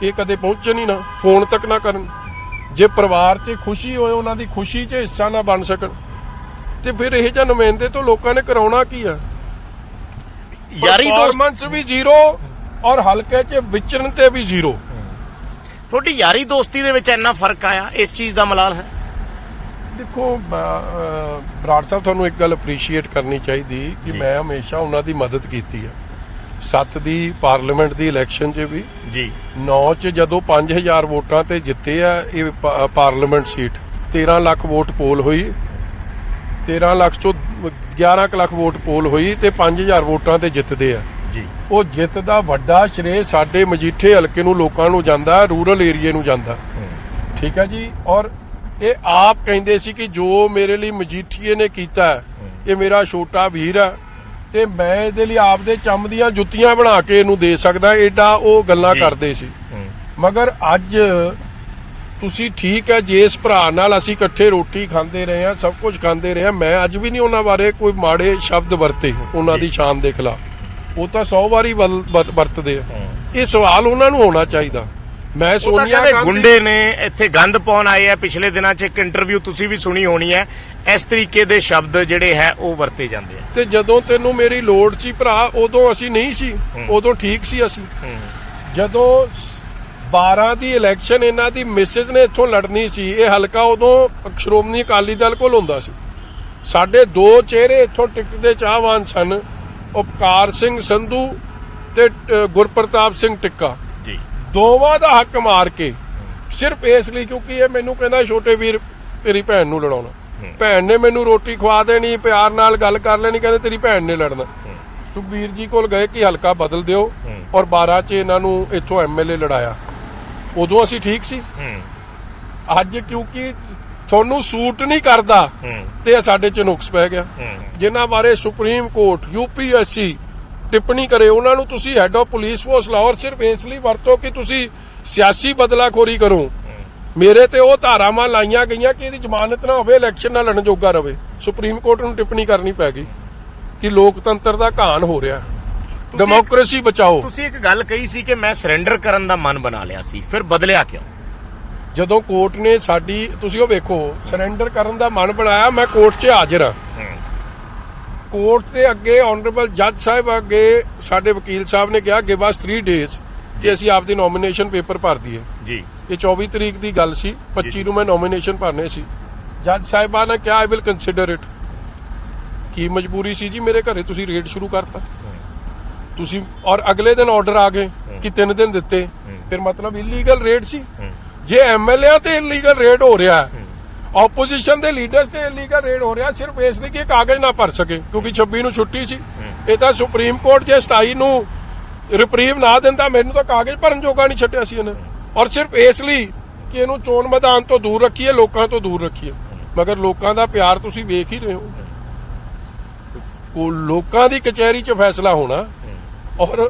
ਇਹ ਕਦੇ ਪਹੁੰਚਣ ਹੀ ਨਾ, ਫੋਨ ਤੱਕ ਨਾ ਕਰਨ। ਜੇ ਪਰਿਵਾਰ 'ਚ ਖੁਸ਼ੀ ਹੋਏ, ਉਹਨਾਂ ਦੀ ਖੁਸ਼ੀ 'ਚ ਹਿੱਸਾ ਨਾ ਬਣ ਸਕਣ ਤੇ ਫਿਰ ਇਹ ਜਿਹਾ ਨੁਮਾਇੰਦੇ ਤੋਂ ਲੋਕਾਂ ਨੇ ਕਰਾਉਣਾ ਕੀ ਆ? ਯਾਰੀ ਪਰਫਾਰਮੈਂਸ ਵੀ ਜ਼ੀਰੋ ਔਰ ਹਲਕੇ 'ਚ ਵਿਚਰਨ ਤੇ ਵੀ ਜ਼ੀਰੋ। ਤੁਹਾਡੀ ਯਾਰੀ ਦੋਸਤੀ ਦੇ ਵਿੱਚ ਇੰਨਾ ਫਰਕ ਆਇਆ, ਇਸ ਚੀਜ਼ ਦਾ ਮਲਾਲ ਹੈ? ਦੇਖੋ ਬਰਾੜ ਸਾਹਿਬ, ਤੁਹਾਨੂੰ ਇੱਕ ਗੱਲ ਅਪਰੀਸ਼ੀਏਟ ਕਰਨੀ ਚਾਹੀਦੀ ਕਿ ਮੈਂ ਹਮੇਸ਼ਾ ਉਹਨਾਂ ਦੀ ਮਦਦ ਕੀਤੀ ਹੈ। 7 ਦੀ ਪਾਰਲੀਮੈਂਟ ਦੀ ਇਲੈਕਸ਼ਨ 'ਚ ਵੀ ਜੀ, 9 'ਚ ਜਦੋਂ 5000 ਵੋਟਾਂ ਤੇ ਜਿੱਤੇ ਆ ਇਹ parliament seat, 13 lakh vote poll ਹੋਈ, 13 ਲੱਖ ਚੋਂ 11 ਲੱਖ ਵੋਟ ਪੋਲ ਹੋਈ ਤੇ 5000 ਵੋਟਾਂ ਤੇ ਜਿੱਤਦੇ ਆ ਜੀ। ਉਹ ਜਿੱਤ ਦਾ ਵੱਡਾ ਸ਼੍ਰੇ ਸਾਡੇ ਮਜੀਠੇ ਹਲਕੇ ਨੂੰ, ਲੋਕਾਂ ਨੂੰ ਜਾਂਦਾ, ਰੂਰਲ ਏਰੀਏ ਨੂੰ ਜਾਂਦਾ। ਠੀਕ ਹੈ ਜੀ। ਔਰ ਇਹ ਆਪ ਕਹਿੰਦੇ ਸੀ ਕਿ ਜੋ ਮੇਰੇ ਲਈ ਮਜੀਠੀਏ ਨੇ ਕੀਤਾ, ਇਹ ਮੇਰਾ ਛੋਟਾ ਵੀਰ ਹੈ ਤੇ ਮੈਂ ਇਹਦੇ ਲਈ ਆਪਦੇ ਚੰਮ ਦੀਆਂ ਜੁੱਤੀਆਂ ਬਣਾ ਕੇ ਇਹਨੂੰ ਦੇ ਸਕਦਾ, ਏਡਾ ਉਹ ਗੱਲਾਂ ਕਰਦੇ ਸੀ। ਮਗਰ ਅੱਜ ਤੁਸੀਂ ਠੀਕ ਹੈ, ਜਿਸ ਭਰਾ ਨਾਲ ਅਸੀਂ ਇਕੱਠੇ ਰੋਟੀ ਖਾਂਦੇ ਰਹੇ ਹਾਂ, ਸਭ ਕੁਝ ਖਾਂਦੇ ਰਹੇ ਹਾਂ, ਮੈਂ ਅੱਜ ਵੀ ਨਹੀਂ ਉਹਨਾਂ ਬਾਰੇ ਕੋਈ ਮਾੜੇ ਸ਼ਬਦ ਵਰਤੇ ਉਹਨਾਂ ਦੀ ਸ਼ਾਨ ਦੇ ਖਿਲਾਫ। ਉਹ ਤਾਂ 100 ਵਾਰੀ ਵਰਤਦੇ ਆ। ਇਹ ਸਵਾਲ ਉਹਨਾਂ ਨੂੰ ਹੋਣਾ ਚਾਹੀਦਾ। ਮੈਂ ਸੋਨੀਆ ਗਾਂਧੀ ਗੁੰਡੇ ਨੇ ਇੱਥੇ ਗੰਦ ਪਾਉਣ ਆਏ ਆ। ਪਿਛਲੇ ਦਿਨਾਂ 'ਚ ਇੱਕ ਇੰਟਰਵਿਊ ਤੁਸੀਂ ਵੀ ਸੁਣੀ ਹੋਣੀ ਹੈ, ਇਸ ਤਰੀਕੇ ਦੇ ਸ਼ਬਦ ਜਿਹੜੇ ਹੈ ਉਹ ਵਰਤੇ ਜਾਂਦੇ ਆ। ਤੇ ਜਦੋਂ ਤੈਨੂੰ ਮੇਰੀ ਲੋੜ ਸੀ ਭਰਾ, ਉਦੋਂ ਅਸੀਂ ਨਹੀਂ ਸੀ, ਉਦੋਂ ਠੀਕ ਸੀ ਅਸੀਂ। ਜਦੋਂ 12 ਦੀ ਇਲੈਕਸ਼ਨ ਇਹਨਾਂ ਦੀ ਮਿਸਿਸ ਨੇ ਇੱਥੋਂ ਲੜਨੀ ਸੀ, ਇਹ ਹਲਕਾ ਉਦੋਂ ਸ਼੍ਰੋਮਣੀ ਅਕਾਲੀ ਦਲ ਕੋਲ ਹੁੰਦਾ ਸੀ। ਸਾਡੇ 2 ਚਿਹਰੇ ਇੱਥੋਂ ਟਿਕਟ ਦੇ ਚਾਹਵਾਨ ਸਨ, ਉਪਕਾਰ ਸਿੰਘ ਸੰਧੂ ਤੇ ਗੁਰਪ੍ਰਤਾਪ ਸਿੰਘ ਟਿੱਕਾ। ਦੋਵਾਂ ਦਾ ਹੱਕ ਮਾਰ ਕੇ ਸਿਰਫ ਇਸ ਲਈ ਕਿਉਂਕਿ ਇਹ ਮੈਨੂੰ ਕਹਿੰਦਾ ਛੋਟੇ ਵੀਰ ਤੇਰੀ ਭੈਣ ਨੂੰ ਲੜਾਉਣਾ, ਭੈਣ ਨੇ ਮੈਨੂੰ ਰੋਟੀ ਖਵਾ ਦੇਣੀ, ਪਿਆਰ ਨਾਲ ਗੱਲ ਕਰ ਲੈਣੀ, ਕਹਿੰਦੇ ਤੇਰੀ ਭੈਣ ਨੇ ਲੜਨਾ। ਸੁਖਬੀਰ ਜੀ ਕੋਲ ਗਏ ਕਿ ਹਲਕਾ ਬਦਲ ਦਿਓ ਔਰ 12 ਚ ਇਹਨਾਂ ਨੂੰ ਇੱਥੋਂ ਐਮਐਲਏ ਲੜਾਇਆ। ਉਦੋਂ ਅਸੀਂ ਠੀਕ ਸੀ। ਅੱਜ ਕਿਉਂਕਿ ਤੁਹਾਨੂੰ ਸੂਟ ਨਹੀਂ ਕਰਦਾ ਤੇ ਸਾਡੇ ਚ ਨੁਕਸ ਪੈ ਗਿਆ। ਜਿਨ੍ਹਾਂ ਬਾਰੇ ਸੁਪਰੀਮ ਕੋਰਟ, UPSC ਟਿੱਪਣੀ ਕਰੇ, ਉਹਨਾਂ ਨੂੰ ਤੁਸੀਂ head of police force Lahore ਸਿਰਫ ਇਸ ਲਈ ਵਰਤੋ ਕਿ ਤੁਸੀਂ ਸਿਆਸੀ ਬਦਲਾਖੋਰੀ ਕਰੋ। ਮੇਰੇ ਤੇ ਉਹ ਧਾਰਾਵਾਂ ਲਾਈਆਂ ਗਈਆਂ ਕਿ ਇਹਦੀ ਜ਼ਮਾਨਤ ਨਾ ਹੋਵੇ, ਇਲੈਕਸ਼ਨ ਨਾ ਲੜਨ ਜੋਗਾ ਰਵੇ। ਸੁਪਰੀਮ ਕੋਰਟ ਨੂੰ ਟਿੱਪਣੀ ਕਰਨੀ ਪੈ ਗਈ ਕਿ ਲੋਕਤੰਤਰ ਦਾ ਘਾਣ ਹੋ ਰਿਹਾ, ਡੈਮੋਕ੍ਰੇਸੀ ਬਚਾਓ। ਤੁਸੀਂ ਇੱਕ ਗੱਲ ਕਹੀ ਸੀ ਕਿ ਮੈਂ ਸਰੈਂਡਰ ਕਰਨ ਦਾ ਮਨ ਬਣਾ ਲਿਆ ਸੀ, ਫਿਰ ਬਦਲਿਆ ਕਿਉਂ? ਜਦੋਂ ਕੋਰਟ ਨੇ ਸਾਡੀ, ਤੁਸੀਂ ਉਹ ਵੇਖੋ, ਸਰੈਂਡਰ ਕਰਨ ਦਾ ਮਨ ਬਣਾਇਆ, ਮੈਂ ਕੋਰਟ 'ਚ ਹਾਜ਼ਰ ਹਾਂ। ਕੋਰਟ ਦੇ ਅੱਗੇ ਆਨਰੇਬਲ ਜੱਜ ਸਾਹਿਬ ਅੱਗੇ ਸਾਡੇ ਵਕੀਲ ਸਾਹਿਬ ਨੇ ਕਿਹਾ ਗਿਵ ਅਸ 3 ਡੇਜ਼ ਕਿ ਅਸੀਂ ਆਪਦੀ ਨੋਮੀਨੇਸ਼ਨ ਪੇਪਰ ਭਰ ਦਈਏ ਜੀ। ਇਹ 24 ਤਰੀਕ ਦੀ ਗੱਲ ਸੀ, 25 ਨੂੰ ਮੈਂ ਨੋਮੀਨੇਸ਼ਨ ਭਰਨੇ ਸੀ। ਜੱਜ ਸਾਹਿਬਾਨ ਨੇ ਕਿਹਾ ਆਈ ਵਿਲ ਕੰਸੀਡਰ ਇਟ। ਕੀ ਮਜਬੂਰੀ ਸੀ ਜੀ, ਮੇਰੇ ਘਰੇ ਤੁਸੀਂ ਰੇਡ ਸ਼ੁਰੂ ਕਰਤਾ ਤੁਸੀਂ, ਔਰ ਅਗਲੇ ਦਿਨ ਆਰਡਰ ਆ ਗਏ ਕਿ 3 ਦਿਨ ਦਿੱਤੇ, ਫਿਰ ਮਤਲਬ ਇਲੀਗਲ ਰੇਡ ਸੀ। ਜੇ ਐਮਐਲਏ ਤੇ ਇਲੀਗਲ ਰੇਡ ਹੋ ਰਿਹਾ ਹੈ, ਆਪੋਜੀਸ਼ਨ ਦੇ ਲੀਡਰਸ ਤੇ ਇਲੀਗਲ ਰੇਡ ਹੋ ਰਿਹਾ, ਸਿਰਫ ਇਸ ਲਈ ਕਿ ਕਾਗਜ਼ ਨਾ ਭਰ ਸਕੇ ਕਿਉਂਕਿ 26 ਨੂੰ ਛੁੱਟੀ ਸੀ। ਇਹ ਤਾਂ ਸੁਪਰੀਮ ਕੋਰਟ ਜੇ 27 ਨੂੰ ਰਿਪਰੀਵ ਨਾ ਦਿੰਦਾ, ਮੈਨੂੰ ਤਾਂ ਕਾਗਜ਼ ਭਰਨ ਜੋਗਾ ਨਹੀਂ ਛੱਡਿਆ ਸੀ ਇਹਨੇ। ਔਰ ਸਿਰਫ ਇਸ ਲਈ ਕਿ ਇਹਨੂੰ ਚੋਣ ਮੈਦਾਨ ਤੋਂ ਦੂਰ ਰੱਖੀਏ, ਲੋਕਾਂ ਤੋਂ ਦੂਰ ਰੱਖੀਏ। ਮਗਰ ਲੋਕਾਂ ਦਾ ਪਿਆਰ ਤੁਸੀਂ ਵੇਖ ਹੀ ਰਹੇ ਹੋ। ਲੋਕਾਂ ਦੀ ਕਚਹਿਰੀ 'ਚ ਫੈਸਲਾ ਹੋਣਾ ਔਰ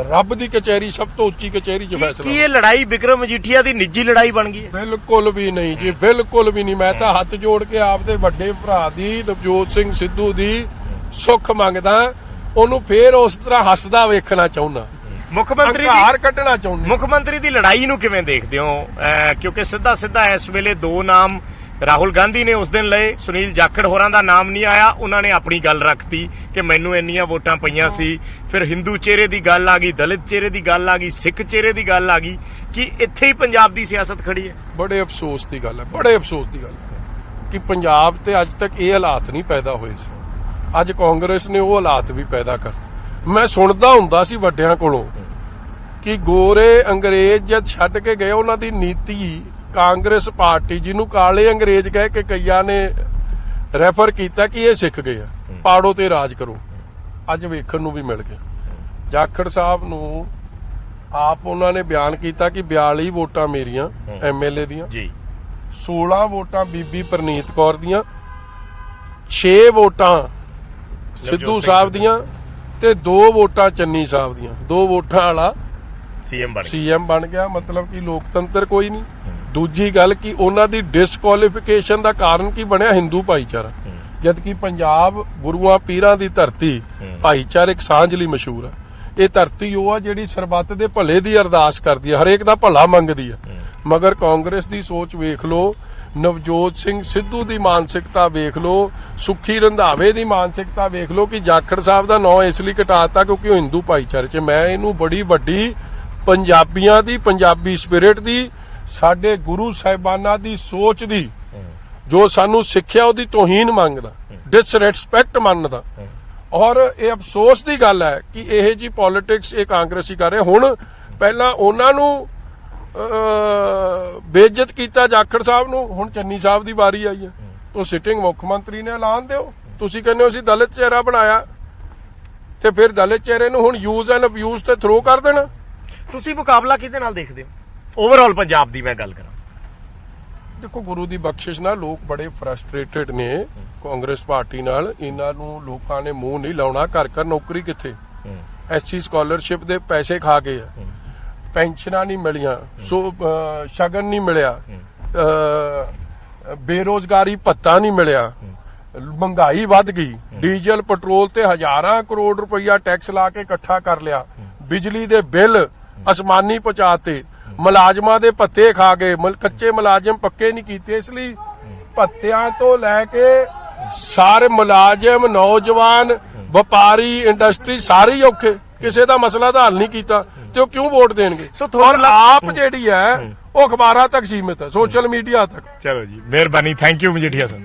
ਰੱਬ ਦੀ ਕਚਹਿਰੀ ਸਭ ਤੋਂ ਉੱਚੀ ਕਚਹਿਰੀ 'ਚ ਫੈਸਲਾ। ਕੀ ਇਹ ਲੜਾਈ ਵਿਕਰਮ ਮਜੀਠੀਆ ਦੀ ਨਿੱਜੀ ਲੜਾਈ ਬਣ ਗਈ ਹੈ? ਬਿਲਕੁਲ ਵੀ ਨਹੀਂ ਜੀ, ਬਿਲਕੁਲ ਵੀ ਨਹੀਂ। ਮੈਂ ਤਾਂ ਹੱਥ ਜੋੜ ਕੇ ਆਪਦੇ ਵੱਡੇ ਭਰਾ ਦੀ, ਨਵਜੋਤ ਸਿੰਘ ਸਿੱਧੂ ਦੀ ਸੁੱਖ ਮੰਗਦਾ, ਉਹਨੂੰ ਫੇਰ ਉਸ ਤਰ੍ਹਾਂ ਹੱਸਦਾ ਵੇਖਣਾ ਚਾਹੁੰਦਾ, ਮੁੱਖ ਮੰਤਰੀ ਹੰਕਾਰ ਕੱਢਣਾ ਚਾਹੁੰਦਾ। ਮੁੱਖ ਮੰਤਰੀ ਦੀ ਲੜਾਈ ਨੂੰ ਕਿਵੇਂ ਦੇਖਦੇ ਹੋ? ਕਿਉਂਕਿ ਸਿੱਧਾ ਇਸ ਵੇਲੇ 2 ਨਾਮ ਰਾਹੁਲ ਗਾਂਧੀ ਨੇ ਉਸ ਦਿਨ ਲਏ, ਸੁਨੀਲ ਜਾਖੜ ਹੋਰਾਂ ਦਾ ਨਾਮ ਨਹੀਂ ਆਇਆ। ਉਹਨਾਂ ਨੇ ਆਪਣੀ ਗੱਲ ਰੱਖਤੀ ਕਿ ਮੈਨੂੰ ਇੰਨੀਆਂ ਵੋਟਾਂ ਪਈਆਂ ਸੀ। ਫਿਰ ਹਿੰਦੂ ਚਿਹਰੇ ਦੀ ਗੱਲ ਆ ਗਈ, ਦਲਿਤ ਚਿਹਰੇ ਦੀ ਗੱਲ ਆ ਗਈ, ਸਿੱਖ ਚਿਹਰੇ ਦੀ ਗੱਲ ਆ ਗਈ ਕਿ ਇੱਥੇ ਹੀ ਪੰਜਾਬ ਦੀ ਸਿਆਸਤ ਖੜੀ ਹੈ। ਬੜੇ ਅਫਸੋਸ ਦੀ ਗੱਲ ਹੈ, ਬੜੇ ਅਫਸੋਸ ਦੀ ਗੱਲ ਹੈ ਕਿ ਪੰਜਾਬ ਤੇ ਅੱਜ ਤੱਕ ਇਹ ਹਾਲਾਤ ਨਹੀਂ ਪੈਦਾ ਹੋਏ ਸੀ। ਅੱਜ ਕਾਂਗਰਸ ਨੇ ਉਹ ਹਾਲਾਤ ਵੀ ਪੈਦਾ ਕਰ। ਮੈਂ ਸੁਣਦਾ ਹੁੰਦਾ ਸੀ ਵੱਡਿਆਂ ਕੋਲੋਂ ਕਿ ਗੋਰੇ ਅੰਗਰੇਜ਼ ਜਦ ਛੱਡ ਕੇ ਗਏ, ਉਹਨਾਂ ਦੀ ਨੀਤੀ ਕਾਂਗਰਸ ਪਾਰਟੀ, ਜਿਹਨੂੰ ਕਾਲੇ ਅੰਗਰੇਜ਼ ਕਹਿ ਕੇ ਕਈਆਂ ਨੇ ਰੈਫਰ ਕੀਤਾ ਕਿ ਇਹ ਸਿੱਖ ਗਏ ਆ, ਪਾੜੋ ਤੇ ਰਾਜ ਕਰੋ, ਅੱਜ ਵੇਖਣ ਨੂੰ ਵੀ ਮਿਲ ਗਿਆ। ਜਾਖੜ ਸਾਹਿਬ ਨੂੰ ਆਪ ਉਹਨਾਂ ਨੇ ਬਿਆਨ ਕੀਤਾ ਕਿ 42 ਵੋਟਾਂ ਮੇਰੀਆਂ ਐਮਐਲਏ ਦੀਆਂ ਜੀ, 16 ਵੋਟਾਂ ਬੀਬੀ ਪ੍ਰਨੀਤ ਕੌਰ ਦੀਆਂ, 6 ਵੋਟਾਂ ਸਿੱਧੂ ਸਾਹਿਬ ਦੀਆਂ ਤੇ 2 ਵੋਟਾਂ ਚੰਨੀ ਸਾਹਿਬ ਦੀਆਂ। 2 ਵੋਟਾਂ ਵਾਲਾ ਸੀਐਮ ਬਣ ਗਿਆ। ਮਤਲਬ ਕਿ ਲੋਕਤੰਤਰ ਕੋਈ ਨਹੀਂ। ਦੂਜੀ ਗੱਲ ਕਿ ਉਹਨਾਂ ਦੀ ਡਿਸਕੁਆਲੀਫਿਕੇਸ਼ਨ ਦਾ ਕਾਰਨ ਕੀ ਬਣਿਆ? ਹਿੰਦੂ ਭਾਈਚਾਰਾ। ਜਦ ਕਿ ਪੰਜਾਬ ਗੁਰੂਆਂ ਪੀਰਾਂ ਦੀ ਧਰਤੀ, ਭਾਈਚਾਰਕ ਸਾਂਝ ਲਈ ਮਸ਼ਹੂਰ ਆ। ਇਹ ਧਰਤੀ ਉਹ ਆ ਜਿਹੜੀ ਸਰਬੱਤ ਦੇ ਭਲੇ ਦੀ ਅਰਦਾਸ ਕਰਦੀ ਹੈ, ਹਰੇਕ ਦਾ ਭਲਾ ਮੰਗਦੀ ਹੈ। ਮਗਰ ਕਾਂਗਰਸ ਦੀ ਸੋਚ ਵੇਖ ਲਓ, ਨਵਜੋਤ ਸਿੰਘ ਸਿੱਧੂ ਦੀ ਮਾਨਸਿਕਤਾ ਵੇਖ ਲਓ, ਸੁੱਖੀ ਰੰਧਾਵੇ ਦੀ ਮਾਨਸਿਕਤਾ ਵੇਖ ਲਓ ਕਿ ਜਾਖੜ ਸਾਹਿਬ ਦਾ ਨਾਂ ਇਸ ਲਈ ਘਟਾਤਾ ਕਿਉਂਕਿ ਉਹ ਹਿੰਦੂ ਭਾਈਚਾਰੇ 'ਚ। ਮੈਂ ਇਹਨੂੰ ਬੜੀ ਵੱਡੀ ਪੰਜਾਬੀਆਂ ਦੀ, ਪੰਜਾਬੀ ਸਪਿਰਿਟ ਦੀ, ਸਾਡੇ ਗੁਰੂ ਸਾਹਿਬਾਨਾਂ ਦੀ ਸੋਚ ਦੀ, ਜੋ ਸਾਨੂੰ ਸਿੱਖਿਆ ਉਹਦੀ ਤੋਹੀਨ ਮੰਗਦਾ, ਡਿਸਰੈਸਪੈਕਟ ਮੰਨਦਾ। ਔਰ ਇਹ ਅਫਸੋਸ ਦੀ ਗੱਲ ਹੈ ਕਿ ਇਹ ਜੀ ਪੋਲਿਟਿਕਸ ਇਹ ਕਾਂਗਰਸੀ ਕਰ ਰਹੇ। ਹੁਣ ਪਹਿਲਾਂ ਉਹਨਾਂ ਨੂੰ ਬੇਇੱਜ਼ਤ ਕੀਤਾ ਜਾਖੜ ਸਾਹਿਬ ਨੂੰ, ਹੁਣ ਚੰਨੀ ਸਾਹਿਬ ਦੀ ਵਾਰੀ ਆਈ ਹੈ। ਉਹ ਸਿਟਿੰਗ ਮੁੱਖ ਮੰਤਰੀ ਨੇ ਐਲਾਨ ਦਿਓ। ਤੁਸੀਂ ਕਹਿੰਦੇ ਹੋ ਅਸੀਂ ਦਲਿਤ ਚਿਹਰਾ ਬਣਾਇਆ, ਤੇ ਫਿਰ ਦਲਿਤ ਚਿਹਰੇ ਨੂੰ ਹੁਣ ਯੂਜ਼ ਐਂਡ ਅਬਿਊਜ਼ ਤੇ ਥਰੋ ਕਰ ਦੇਣਾ। ਤੁਸੀਂ ਮੁਕਾਬਲਾ ਕਿਹਦੇ ਨਾਲ ਦੇਖਦੇ ਹੋ? ਓਵਰਆਲ ਪੰਜਾਬ ਦੀ ਮੈਂ ਗੱਲ ਕਰਾਂ, ਦੇਖੋ ਗੁਰੂ ਦੀ ਬਖਸ਼ਿਸ਼ ਨਾਲ ਲੋਕ ਬੜੇ ਫਰਸਟ੍ਰੇਟਡ ਨੇ ਕਾਂਗਰਸ ਪਾਰਟੀ ਨਾਲ। ਇਹਨਾਂ ਨੂੰ ਲੋਕਾਂ ਨੇ ਮੂੰਹ ਨਹੀਂ ਲਾਉਣਾ। ਘਰ ਘਰ ਨੌਕਰੀ ਕਿੱਥੇ? ਐਸਸੀ ਸਕਾਲਰਸ਼ਿਪ ਦੇ ਪੈਸੇ ਖਾ ਗਏ ਆ, ਪੈਨਸ਼ਨਾਂ ਨਹੀਂ ਮਿਲੀਆਂ, ਸ਼ਗਨ ਨਹੀਂ ਮਿਲਿਆ, ਬੇਰੋਜ਼ਗਾਰੀ ਭੱਤਾ ਨਹੀਂ ਮਿਲਿਆ, ਮਹਿੰਗਾਈ ਵੱਧ ਗਈ, ਡੀਜ਼ਲ ਪੈਟਰੋਲ ਤੇ ਹਜ਼ਾਰਾਂ ਕਰੋੜ ਰੁਪਈਆ ਟੈਕਸ ਲਾ ਕੇ ਇਕੱਠਾ ਕਰ ਲਿਆ, ਬਿਜਲੀ ਦੇ ਬਿੱਲ ਅਸਮਾਨੀ ਪਹੁੰਚਾਤੇ, ਮੁਲਾਜ਼ਮਾਂ ਦੇ ਭੱਤੇ ਖਾ ਗਏ, ਕੱਚੇ ਮੁਲਾਜ਼ਮ ਪੱਕੇ ਨਹੀਂ ਕੀਤੇ। ਇਸ ਲਈ ਭੱਤਿਆਂ ਤੋਂ ਲੈ ਕੇ ਸਾਰੇ ਮੁਲਾਜ਼ਮ, ਨੌਜਵਾਨ, ਵਪਾਰੀ, ਇੰਡਸਟਰੀ ਸਾਰੇ ਹੀ ਔਖੇ। ਕਿਸੇ ਦਾ ਮਸਲਾ ਦਾ ਹੱਲ ਨਹੀਂ ਕੀਤਾ ਤੇ ਉਹ ਕਿਉਂ ਵੋਟ ਦੇਣਗੇ? ਔਰ ਆਪ ਜਿਹੜੀ ਹੈ ਉਹ ਅਖਬਾਰਾਂ ਤੱਕ ਸੀਮਿਤ ਹੈ, ਸੋਸ਼ਲ ਮੀਡੀਆ ਤੱਕ। ਚਲੋ ਜੀ, ਮਿਹਰਬਾਨੀ, ਥੈਂਕ ਯੂ ਮਜੀਠੀਆ ਸਰ।